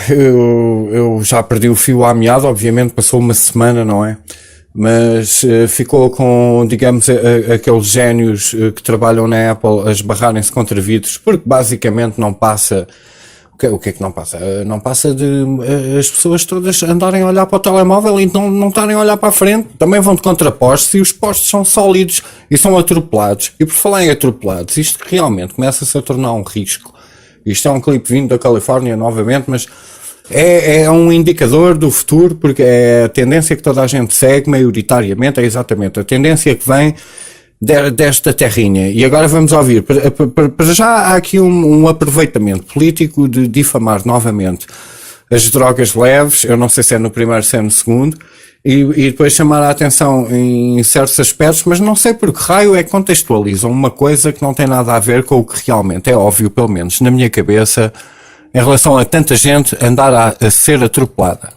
Eu já perdi o fio à meada, obviamente, passou uma semana, não é? Mas ficou com, digamos, aqueles génios que trabalham na Apple a esbarrarem-se contra vidros, porque basicamente não passa. O que é que não passa? Não passa de as pessoas todas andarem a olhar para o telemóvel e não estarem a olhar para a frente. Também vão de contrapostos e os postos são sólidos e são atropelados. E por falar em atropelados, isto realmente começa-se a tornar um risco. Isto é um clipe vindo da Califórnia novamente, mas é um indicador do futuro, porque é a tendência que toda a gente segue maioritariamente, é exatamente a tendência que vem desta terrinha. E agora vamos ouvir, para já há aqui um aproveitamento político de difamar novamente as drogas leves, eu não sei se é no primeiro, se é no segundo, e depois chamar a atenção em certos aspectos, mas não sei por que raio é que contextualizam uma coisa que não tem nada a ver com o que realmente é óbvio, pelo menos na minha cabeça, em relação a tanta gente andar a ser atropelada.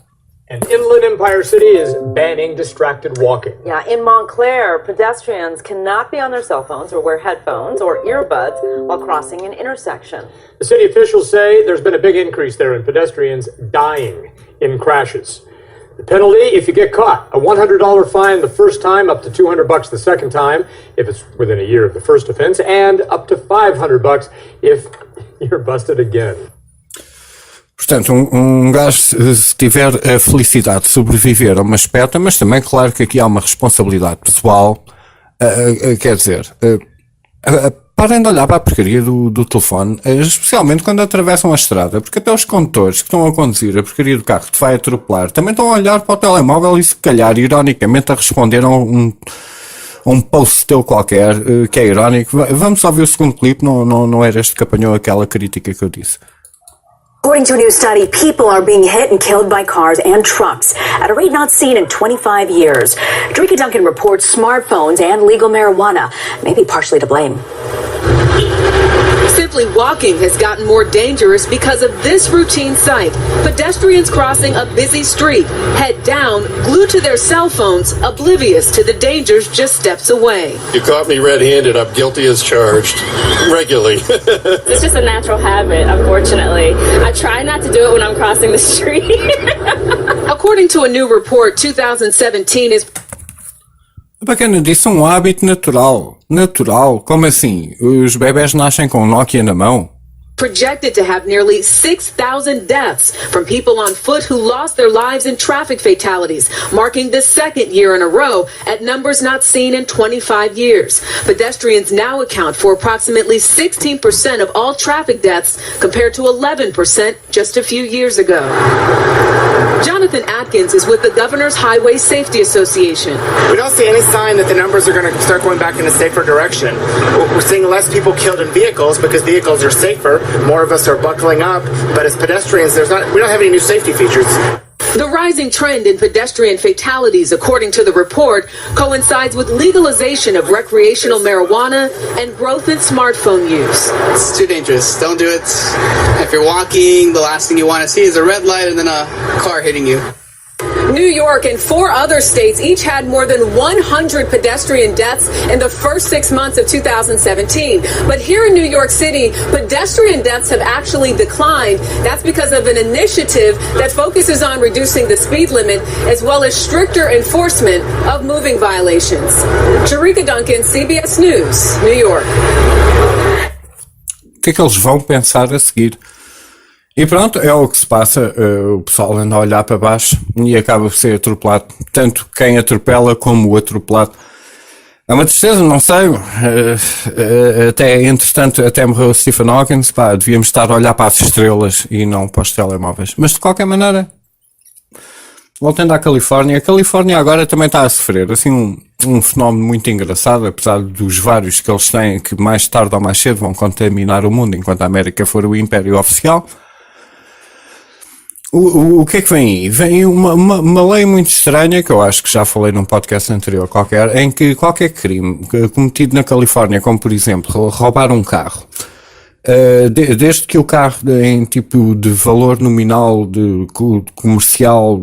And Inland Empire City is banning distracted walking. Yeah, in Montclair, pedestrians cannot be on their cell phones or wear headphones or earbuds while crossing an intersection. The city officials say there's been a big increase there in pedestrians dying in crashes. The penalty, if you get caught, a $100 fine the first time, up to $200 the second time, if it's within a year of the first offense, and up to $500 if you're busted again. Portanto, um gajo, se tiver a felicidade de sobreviver a uma espeta, mas também, claro que aqui há uma responsabilidade pessoal, quer dizer, parem de olhar para a porcaria do telefone, especialmente quando atravessam a estrada, porque até os condutores que estão a conduzir a porcaria do carro que te vai atropelar, também estão a olhar para o telemóvel e se calhar, ironicamente, a responder a um post teu qualquer, que é irónico. Vamos só ver o segundo clipe, não era este que apanhou aquela crítica que eu disse. According to a new study, people are being hit and killed by cars and trucks at a rate not seen in 25 years. Drika Duncan reports smartphones and legal marijuana may be partially to blame. Simply walking has gotten more dangerous because of this routine sight. Pedestrians crossing a busy street, head down, glued to their cell phones, oblivious to the dangers just steps away. You caught me red-handed. I'm guilty as charged. Regularly. It's just a natural habit, unfortunately. I try not to do it when I'm crossing the street. According to a new report, 2017 is... Bacana, disse um hábito natural. Natural? Como assim? Os bebés nascem com um Nokia na mão? projected to have nearly 6,000 deaths from people on foot who lost their lives in traffic fatalities, marking the second year in a row at numbers not seen in 25 years. Pedestrians now account for approximately 16% of all traffic deaths compared to 11% just a few years ago. Jonathan Atkins is with the Governor's Highway Safety Association. We don't see any sign that the numbers are going to start going back in a safer direction. We're seeing less people killed in vehicles because vehicles are safer. More of us are buckling up, but as pedestrians, we don't have any new safety features. The rising trend in pedestrian fatalities, according to the report, coincides with legalization of recreational marijuana and growth in smartphone use. It's too dangerous. Don't do it. If you're walking, the last thing you want to see is a red light and then a car hitting you. New York and 4 other states each had more than 100 pedestrian deaths in the first 6 months of 2017. But here in New York City, pedestrian deaths have actually declined. That's because of an initiative that focuses on reducing the speed limit as well as stricter enforcement of moving violations. Jerika Duncan, CBS News, New York. O que é que eles vão pensar a seguir? E pronto, é o que se passa, o pessoal anda a olhar para baixo e acaba por ser atropelado, tanto quem atropela como o atropelado. É uma tristeza, não sei, até entretanto até morreu o Stephen Hawking, pá, devíamos estar a olhar para as estrelas e não para os telemóveis, mas de qualquer maneira, voltando à Califórnia, a Califórnia agora também está a sofrer, assim um fenómeno muito engraçado, apesar dos vários que eles têm, que mais tarde ou mais cedo vão contaminar o mundo, enquanto a América for o império oficial. O que é que vem aí? Vem uma lei muito estranha, que eu acho que já falei num podcast anterior qualquer, em que qualquer crime cometido na Califórnia, como por exemplo roubar um carro, desde que o carro em tipo de valor nominal de comercial,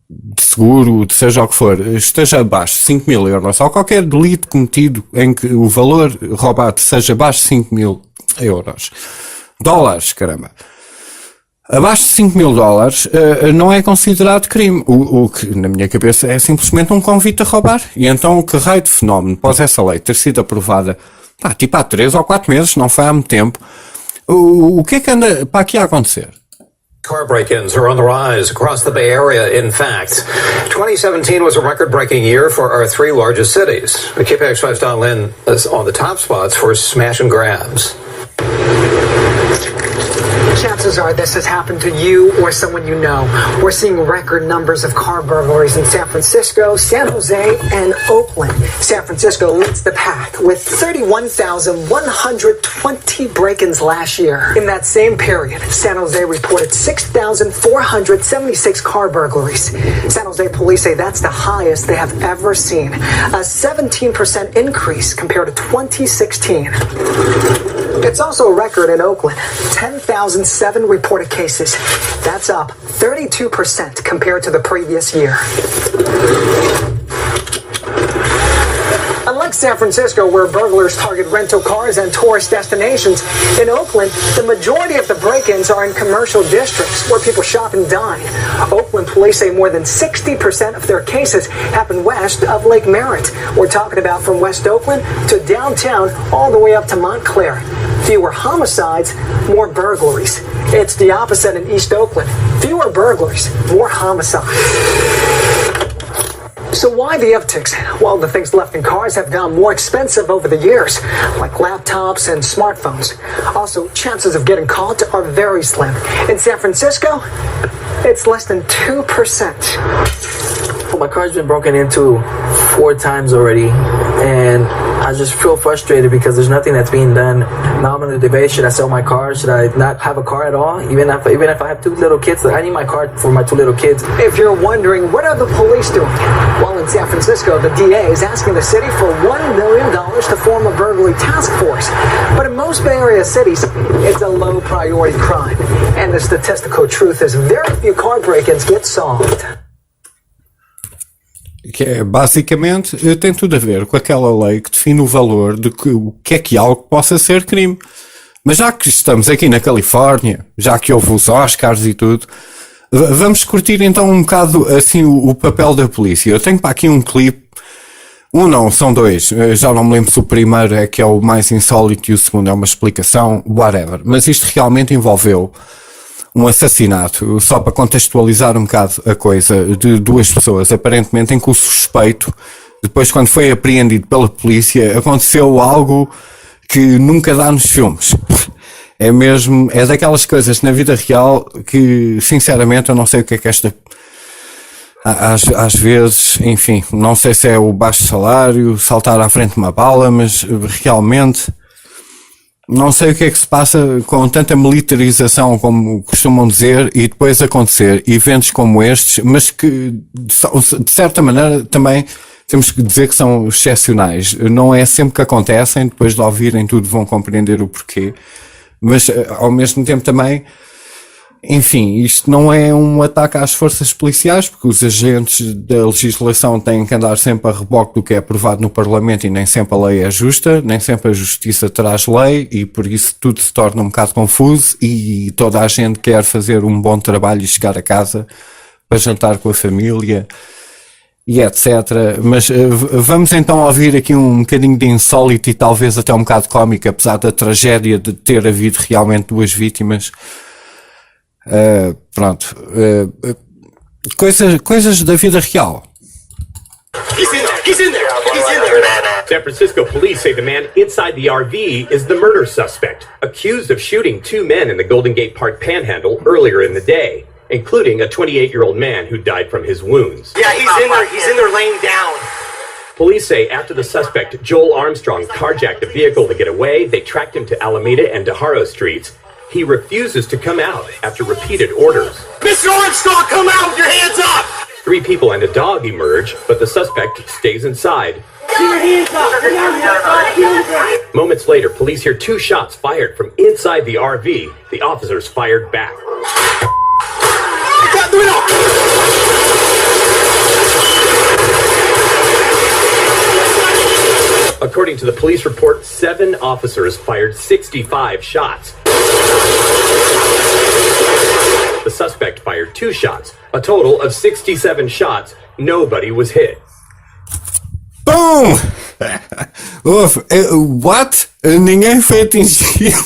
de seguro, de seja o que for, esteja abaixo de 5.000 euros, ou qualquer delito cometido em que o valor roubado seja abaixo de 5.000 euros, dólares, caramba. Abaixo de 5.000 dólares não é considerado crime, o que na minha cabeça é simplesmente um convite a roubar. E então que raio de fenómeno, após essa lei ter sido aprovada, tipo há 3 ou 4 meses, não foi há muito tempo, o que é que anda para aqui a acontecer? Car break-ins are on the rise across the Bay Area, in fact. 2017 was a record-breaking year for our 3 largest cities. KPIX5's Don Lin is on the top spots for smash and grabs. Chances are this has happened to you or someone you know. We're seeing record numbers of car burglaries in San Francisco, San Jose, and Oakland. San Francisco leads the pack with 31,120 break-ins last year. In that same period, San Jose reported 6,476 car burglaries. San Jose police say that's the highest they have ever seen, a 17% increase compared to 2016. It's also a record in Oakland, 10,007 reported cases. That's up 32% compared to the previous year. Unlike San Francisco, where burglars target rental cars and tourist destinations, in Oakland, the majority of the break-ins are in commercial districts where people shop and dine. Oakland police say more than 60% of their cases happen west of Lake Merritt. We're talking about from West Oakland to downtown all the way up to Montclair. Fewer homicides, more burglaries. It's the opposite in East Oakland. Fewer burglaries, more homicides. So why the upticks? Well, the things left in cars have gotten more expensive over the years, like laptops and smartphones. Also, chances of getting caught are very slim. In San Francisco, it's less than 2%. My car's been broken into 4 times already, and I just feel frustrated because there's nothing that's being done. Now I'm in the debate, should I sell my car? Should I not have a car at all? Even if I have 2 little kids, I need my car for my 2 little kids. If you're wondering, what are the police doing? Well, in San Francisco, the DA is asking the city for $1 million to form a burglary task force. But in most Bay Area cities, it's a low priority crime. And the statistical truth is very few car break-ins get solved. Que é, basicamente, tem tudo a ver com aquela lei que define o valor de o que é que algo possa ser crime. Mas já que estamos aqui na Califórnia, já que houve os Oscars e tudo, vamos discutir então um bocado assim o papel da polícia. Eu tenho para aqui um clipe, são 2, já não me lembro se o primeiro é que é o mais insólito e o segundo é uma explicação, whatever. Mas isto realmente envolveu um assassinato, só para contextualizar um bocado a coisa, de 2 pessoas, aparentemente, em que o suspeito, depois quando foi apreendido pela polícia, aconteceu algo que nunca dá nos filmes. É mesmo, é daquelas coisas na vida real que, sinceramente, eu não sei o que é que esta... Às vezes, enfim, não sei se é o baixo salário, saltar à frente de uma bala, mas realmente... Não sei o que é que se passa com tanta militarização, como costumam dizer, e depois acontecer eventos como estes, mas que, de certa maneira, também temos que dizer que são excepcionais. Não é sempre que acontecem, depois de ouvirem tudo vão compreender o porquê, mas ao mesmo tempo também, enfim, isto não é um ataque às forças policiais, porque os agentes da legislação têm que andar sempre a reboque do que é aprovado no Parlamento e nem sempre a lei é justa, nem sempre a justiça traz lei e por isso tudo se torna um bocado confuso e toda a gente quer fazer um bom trabalho e chegar a casa para jantar com a família e etc. Mas vamos então ouvir aqui um bocadinho de insólito e talvez até um bocado cómico, apesar da tragédia de ter havido realmente 2 vítimas. Coisas da vida real. He's in there! He's in there! He's in there! San Francisco police say the man inside the RV is the murder suspect, accused of shooting 2 men in the Golden Gate Park Panhandle earlier in the day, including a 28-year-old man who died from his wounds. Yeah, he's in there. He's in there laying down. Police say after the suspect, Joel Armstrong, carjacked a vehicle to get away, they tracked him to Alameda and DeHaro streets. He refuses to come out after repeated orders. Mr. Armstrong, come out with your hands up! 3 people and a dog emerge, but the suspect stays inside. Get your hands up! Get your hands up! Moments later, police hear 2 shots fired from inside the RV. The officers fired back. According to the police report, 7 officers fired 65 shots. The suspect fired 2 shots. A total of 67 shots. Nobody was hit. Boom! What? Ninguém foi atingido.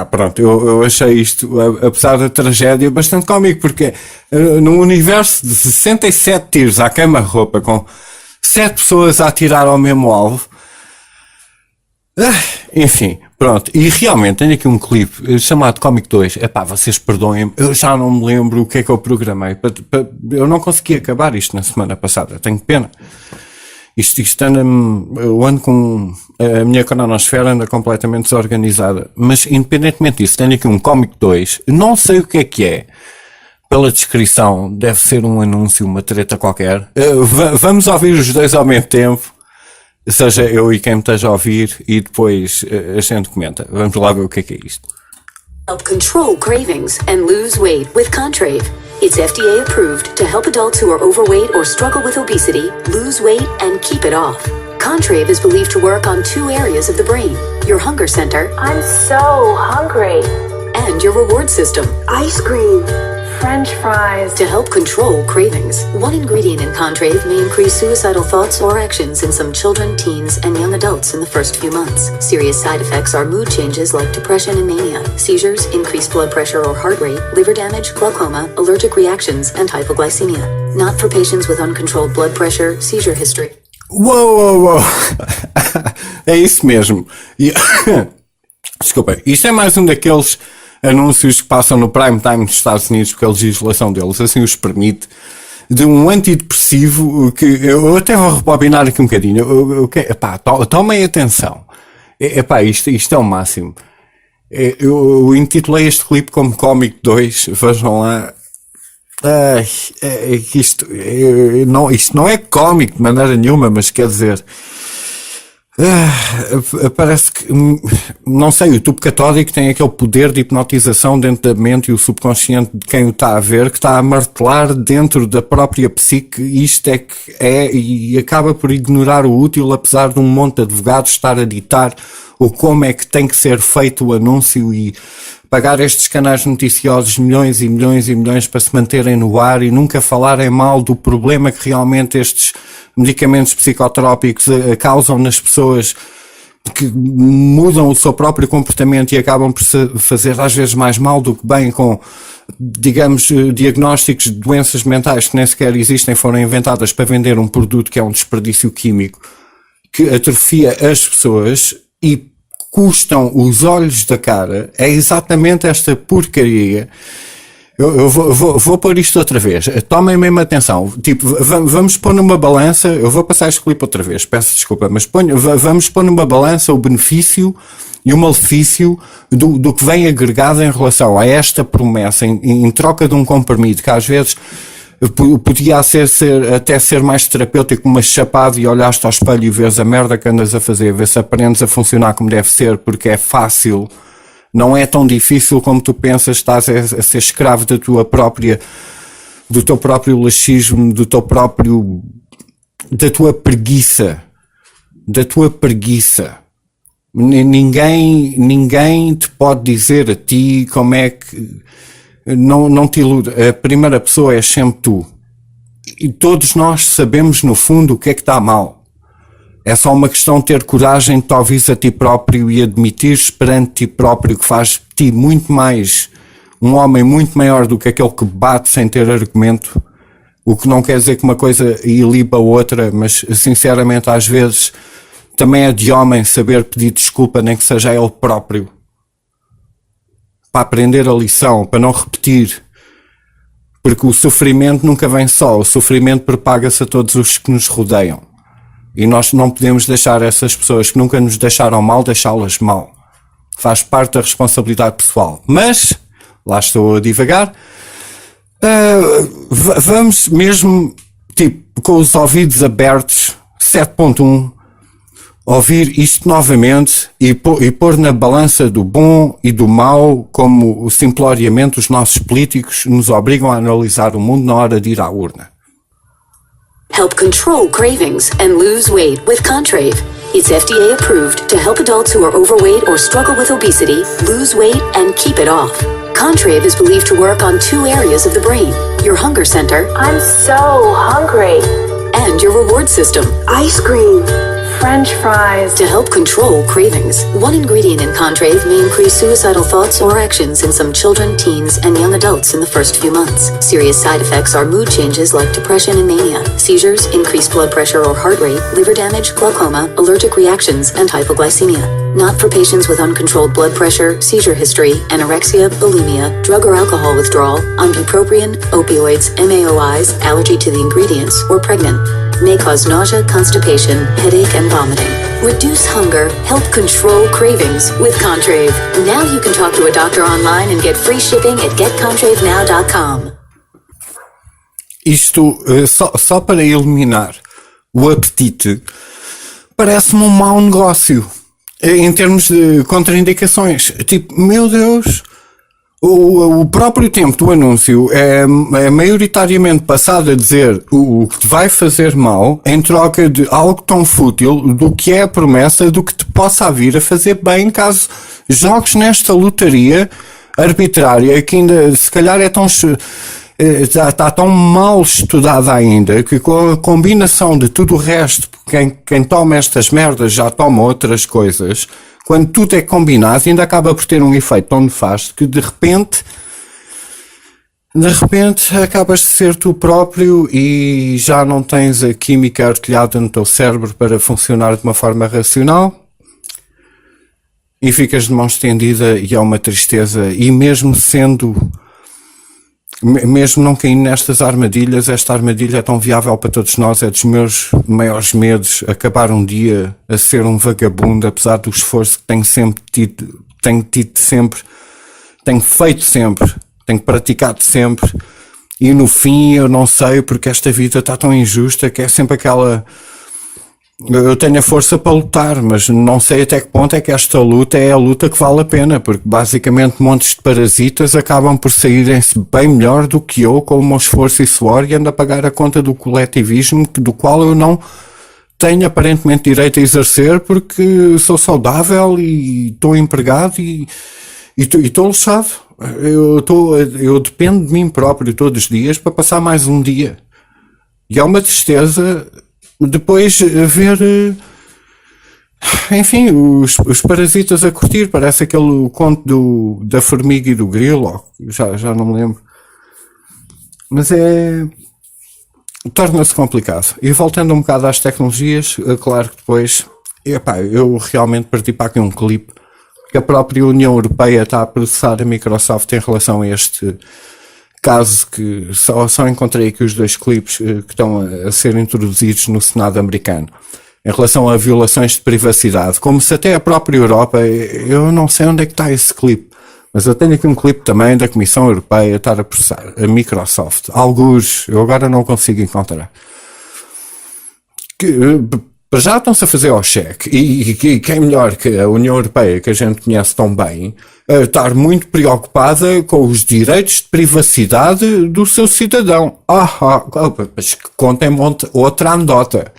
Pronto, eu achei isto, apesar da tragédia, bastante cómico, porque num universo de 67 tiros à queima-roupa, com 7 pessoas a atirar ao mesmo alvo, enfim, Pronto, e realmente tenho aqui um clipe chamado Comic 2. Epá, vocês perdoem-me, eu já não me lembro o que é que eu programei. Eu não consegui acabar isto na semana passada, tenho pena. Isto anda-me, eu ando com a minha cronosfera anda completamente desorganizada. Mas independentemente disso, tenho aqui um Comic 2, não sei o que é. Pela descrição, deve ser um anúncio, uma treta qualquer. Vamos ouvir os dois ao mesmo tempo. Seja eu e quem me esteja a ouvir, e depois a gente comenta. Vamos lá ver o que é isto. Help control cravings and lose weight with Contrave. It's FDA approved to help adults who are overweight or struggle with obesity lose weight and keep it off. Contrave is believed to work on 2 areas of the brain: your hunger center, I'm so hungry, and your reward system, ice cream, French fries, to help control cravings. One ingredient in Contrave may increase suicidal thoughts or actions in some children, teens, and young adults in the first few months. Serious side effects are mood changes like depression and mania, seizures, increased blood pressure or heart rate, liver damage, glaucoma, allergic reactions, and hypoglycemia. Not for patients with uncontrolled blood pressure, seizure history. Uou! É isso mesmo. Desculpa, isto é mais um daqueles anúncios que passam no prime time dos Estados Unidos, porque a legislação deles assim os permite, de um antidepressivo que eu até vou rebobinar aqui um bocadinho. Tomem atenção. Isto é o máximo. Eu intitulei este clipe como Comic 2, vejam lá. Isto não é cómico de maneira nenhuma, mas quer dizer, parece que, não sei, o tubo catódico tem aquele poder de hipnotização dentro da mente e o subconsciente de quem o está a ver, que está a martelar dentro da própria psique. Isto é que é, e acaba por ignorar o útil, apesar de um monte de advogados estar a ditar o como é que tem que ser feito o anúncio e pagar estes canais noticiosos milhões e milhões e milhões para se manterem no ar e nunca falarem mal do problema que realmente estes medicamentos psicotrópicos causam nas pessoas, que mudam o seu próprio comportamento e acabam por fazer às vezes mais mal do que bem, com, digamos, diagnósticos de doenças mentais que nem sequer existem, foram inventadas para vender um produto que é um desperdício químico, que atrofia as pessoas e custam os olhos da cara. É exatamente esta porcaria. Eu vou pôr isto outra vez. Tomem mesmo atenção. Tipo, vamos pôr numa balança. Eu vou passar este clipe outra vez. Peço desculpa, mas vamos pôr numa balança o benefício e o malefício do que vem agregado em relação a esta promessa em troca de um comprimido que às vezes podia até ser mais terapêutico, uma chapada, e olhaste ao espelho e vês a merda que andas a fazer, ver se aprendes a funcionar como deve ser, porque é fácil. Não é tão difícil como tu pensas, estás a ser escravo do teu próprio laxismo, da tua preguiça. Ninguém te pode dizer a ti como é que, não te ilude. A primeira pessoa é sempre tu. E todos nós sabemos no fundo o que é que está mal. É só uma questão de ter coragem de te ouvires a ti próprio e admitires perante ti próprio que faz de ti muito mais, um homem muito maior do que aquele que bate sem ter argumento, o que não quer dizer que uma coisa iliba a outra, mas sinceramente às vezes também é de homem saber pedir desculpa, nem que seja a ele próprio, para aprender a lição, para não repetir, porque o sofrimento nunca vem só, o sofrimento propaga-se a todos os que nos rodeiam. E nós não podemos deixar essas pessoas que nunca nos deixaram mal, deixá-las mal. Faz parte da responsabilidade pessoal. Mas, lá estou a divagar, vamos mesmo, tipo, com os ouvidos abertos, 7.1, ouvir isto novamente e pôr na balança do bom e do mau, como simploriamente os nossos políticos nos obrigam a analisar o mundo na hora de ir à urna. Help control cravings and lose weight with Contrave. It's FDA approved to help adults who are overweight or struggle with obesity lose weight and keep it off. Contrave is believed to work on 2 areas of the brain: your hunger center, I'm so hungry, and your reward system, ice cream, French fries. To help control cravings, one ingredient in Contrave may increase suicidal thoughts or actions in some children, teens, and young adults in the first few months. Serious side effects are mood changes like depression and mania, seizures, increased blood pressure or heart rate, liver damage, glaucoma, allergic reactions, and hypoglycemia. Not for patients with uncontrolled blood pressure, seizure history, anorexia, bulimia, drug or alcohol withdrawal, on bupropion, opioids, MAOIs, allergy to the ingredients, or pregnant. May cause nausea, constipation, headache, and vomiting. Reduce hunger, help control cravings with Contrave. Now you can talk to a doctor online and get free shipping at getcontravenow.com. Isto, só para eliminar o apetite, parece-me um mau negócio. Em termos de contraindicações. Tipo, meu Deus, o próprio tempo do anúncio é maioritariamente passado a dizer o que te vai fazer mal em troca de algo tão fútil do que é a promessa do que te possa vir a fazer bem caso jogues nesta lotaria arbitrária que ainda se calhar é tão... Está tão mal estudada ainda que com a combinação de tudo o resto, quem toma estas merdas já toma outras coisas, quando tudo é combinado ainda acaba por ter um efeito tão nefasto que de repente acabas de ser tu próprio e já não tens a química artilhada no teu cérebro para funcionar de uma forma racional e ficas de mão estendida e é uma tristeza. E mesmo não caindo nestas armadilhas, esta armadilha é tão viável para todos nós, é dos meus maiores medos, acabar um dia a ser um vagabundo, apesar do esforço que tenho feito sempre, tenho praticado sempre, e no fim eu não sei porque esta vida está tão injusta que é sempre aquela... Eu tenho a força para lutar, mas não sei até que ponto é que esta luta é a luta que vale a pena, porque basicamente montes de parasitas acabam por saírem-se bem melhor do que eu com o meu esforço e suor e ando a pagar a conta do coletivismo do qual eu não tenho aparentemente direito a exercer porque sou saudável e estou empregado e estou lixado. Eu dependo de mim próprio todos os dias para passar mais um dia. E é uma tristeza... Depois ver, enfim, os parasitas a curtir, parece aquele conto da formiga e do grilo, já não me lembro. Mas torna-se complicado. E voltando um bocado às tecnologias, claro que depois, eu realmente parti para aqui um clipe que a própria União Europeia está a processar a Microsoft em relação a este caso, que só encontrei aqui os 2 clipes que estão a ser introduzidos no Senado americano em relação a violações de privacidade, como se até a própria Europa, eu não sei onde é que está esse clipe, mas eu tenho aqui um clipe também da Comissão Europeia a estar a processar a Microsoft, alguns, eu agora não consigo encontrar, que já estão-se a fazer ao cheque, e quem melhor que a União Europeia, que a gente conhece tão bem, a estar muito preocupada com os direitos de privacidade do seu cidadão. Mas contem-me outra anedota.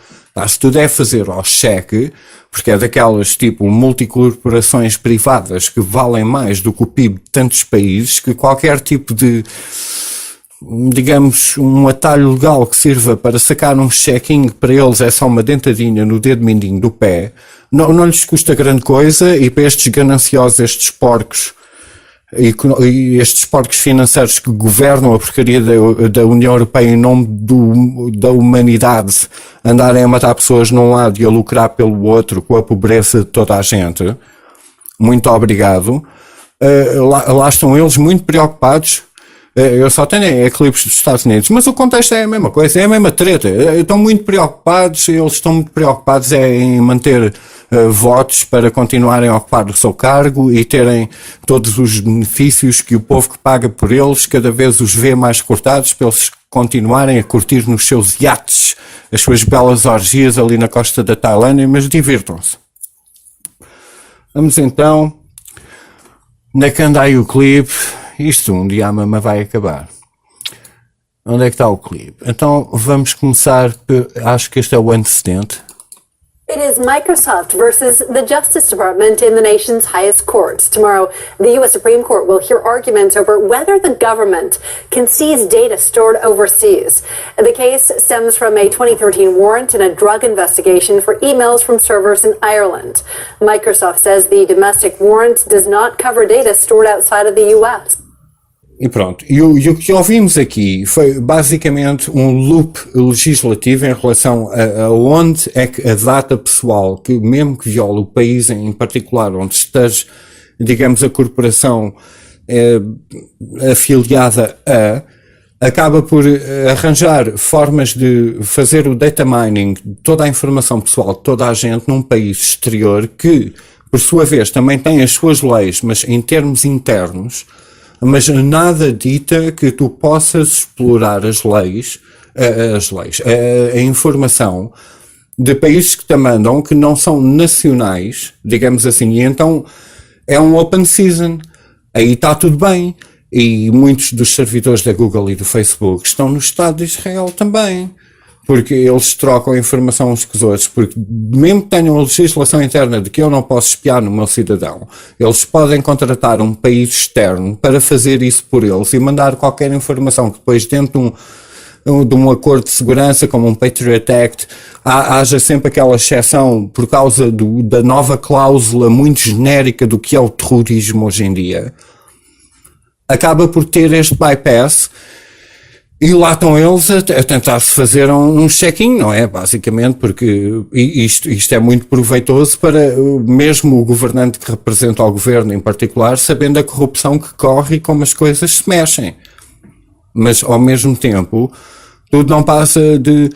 Se tudo é fazer ao cheque, porque é daquelas tipo multicorporações privadas que valem mais do que o PIB de tantos países, que qualquer tipo de, digamos, um atalho legal que sirva para sacar um chequinho para eles é só uma dentadinha no dedo mindinho do pé, não lhes custa grande coisa, e para estes gananciosos, estes porcos e estes porcos financeiros que governam a porcaria da União Europeia em nome da humanidade, andarem a matar pessoas num lado e a lucrar pelo outro com a pobreza de toda a gente, muito obrigado. Lá estão eles muito preocupados. Eu só tenho clipes dos Estados Unidos, mas o contexto é a mesma coisa, é a mesma treta. Estão muito preocupados, eles estão muito preocupados em manter votos para continuarem a ocupar o seu cargo e terem todos os benefícios que o povo que paga por eles cada vez os vê mais cortados para eles continuarem a curtir nos seus iates as suas belas orgias ali na costa da Tailândia, mas divirtam-se. Vamos então, onde é que anda aí o clipe? Isto um dia a mama vai acabar. Onde é que está o clipe? Então vamos começar, acho que este é o antecedente. It is Microsoft versus the Justice Department in the nation's highest court. Tomorrow, the U.S. Supreme Court will hear arguments over whether the government can seize data stored overseas. The case stems from a 2013 warrant in a drug investigation for emails from servers in Ireland. Microsoft says the domestic warrant does not cover data stored outside of the U.S. E pronto, e o que ouvimos aqui foi basicamente um loop legislativo em relação a onde é que a data pessoal, que mesmo que viola o país em particular, onde esteja, digamos, a corporação afiliada acaba por arranjar formas de fazer o data mining de toda a informação pessoal de toda a gente num país exterior que, por sua vez, também tem as suas leis, mas em termos internos. Mas nada dita que tu possas explorar a informação de países que te mandam que não são nacionais, digamos assim, e então é um open season, aí está tudo bem, e muitos dos servidores da Google e do Facebook estão no Estado de Israel também, porque eles trocam informação uns com os outros, porque mesmo que tenham a legislação interna de que eu não posso espiar no meu cidadão, eles podem contratar um país externo para fazer isso por eles e mandar qualquer informação que depois dentro de um acordo de segurança, como um Patriot Act, haja sempre aquela exceção por causa da nova cláusula muito genérica do que é o terrorismo hoje em dia. Acaba por ter este bypass. E lá estão eles a tentar-se fazer um check-in, não é? Basicamente, porque isto é muito proveitoso para mesmo o governante que representa o governo em particular, sabendo a corrupção que corre e como as coisas se mexem. Mas, ao mesmo tempo, tudo não passa de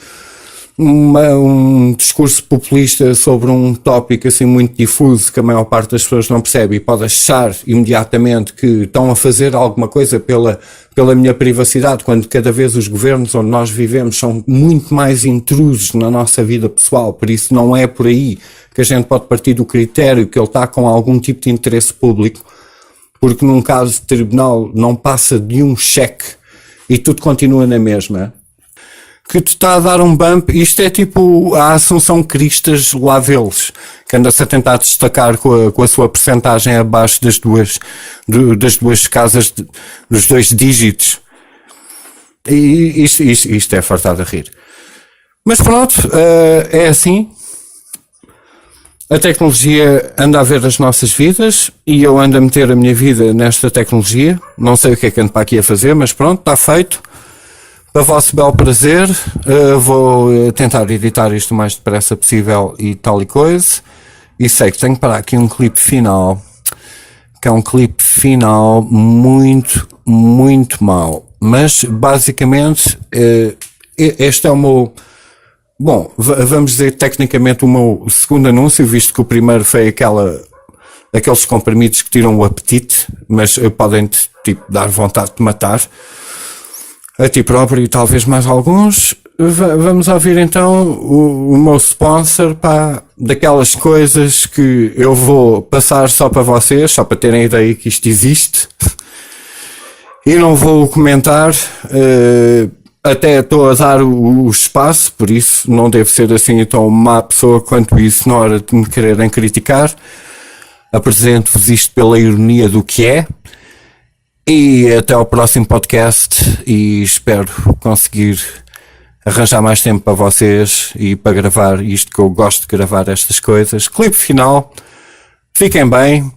um discurso populista sobre um tópico assim muito difuso que a maior parte das pessoas não percebe e pode achar imediatamente que estão a fazer alguma coisa pela minha privacidade, quando cada vez os governos onde nós vivemos são muito mais intrusos na nossa vida pessoal. Por isso não é por aí que a gente pode partir do critério que ele está com algum tipo de interesse público, porque num caso de tribunal não passa de um cheque e tudo continua na mesma, que te está a dar um bump. Isto é tipo a Assunção Cristas lá deles, que anda-se a tentar destacar com a sua percentagem abaixo das duas casas, dos 2 dígitos. E isto é fartado a rir. Mas pronto, é assim. A tecnologia anda a ver as nossas vidas e eu ando a meter a minha vida nesta tecnologia. Não sei o que é que ando para aqui a fazer, mas pronto, está feito. Para vosso belo prazer, vou tentar editar isto o mais depressa possível e tal e coisa. E sei que tenho para aqui um clipe final, que é um clipe final muito, muito mau. Mas, basicamente, este é o meu... Bom, vamos dizer tecnicamente o meu segundo anúncio, visto que o primeiro foi aqueles comprimidos que tiram o apetite, mas podem tipo dar vontade de matar a ti próprio e talvez mais alguns. Vamos ouvir então o meu sponsor, pá, daquelas coisas que eu vou passar só para vocês, só para terem ideia que isto existe. E não vou comentar, até estou a dar o espaço, por isso não devo ser assim tão má pessoa quanto isso na hora de me quererem criticar. Apresento-vos isto pela ironia do que é. E até ao próximo podcast e espero conseguir arranjar mais tempo para vocês e para gravar isto que eu gosto de gravar, estas coisas. Clipe final. Fiquem bem.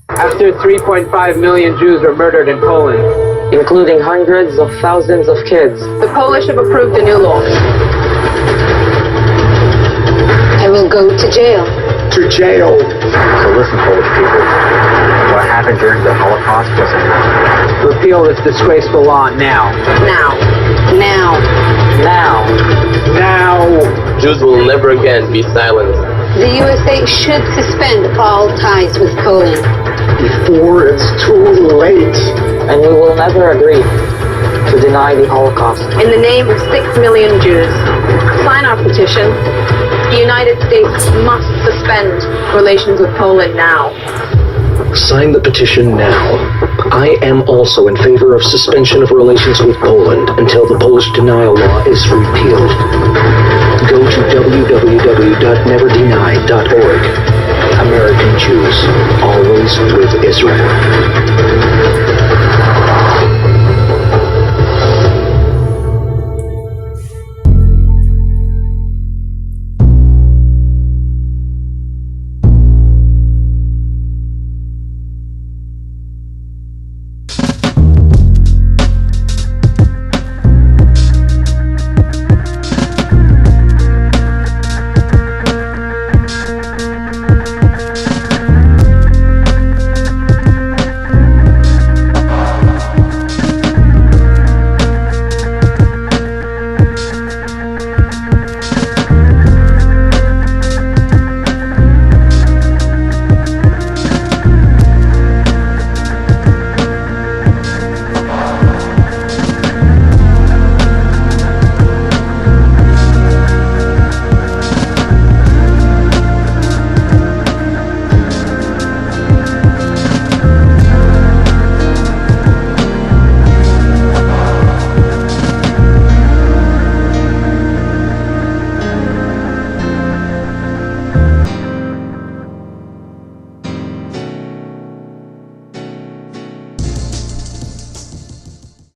After 3.5 million Jews were murdered in Poland, including hundreds of thousands of kids, the Polish have approved a new law. I will go to jail. To jail. So listen, Polish people. What happened during the Holocaust was repeal this disgraceful law now. Now. Now. Now. Now. Jews will never again be silenced. The USA should suspend all ties with Poland. Before it's too late. And we will never agree to deny the Holocaust. In the name of 6 million Jews, sign our petition. The United States must suspend relations with Poland now. Sign the petition now. I am also in favor of suspension of relations with Poland until the Polish denial law is repealed. Go to www.neverdeny.org. American Jews, always with Israel.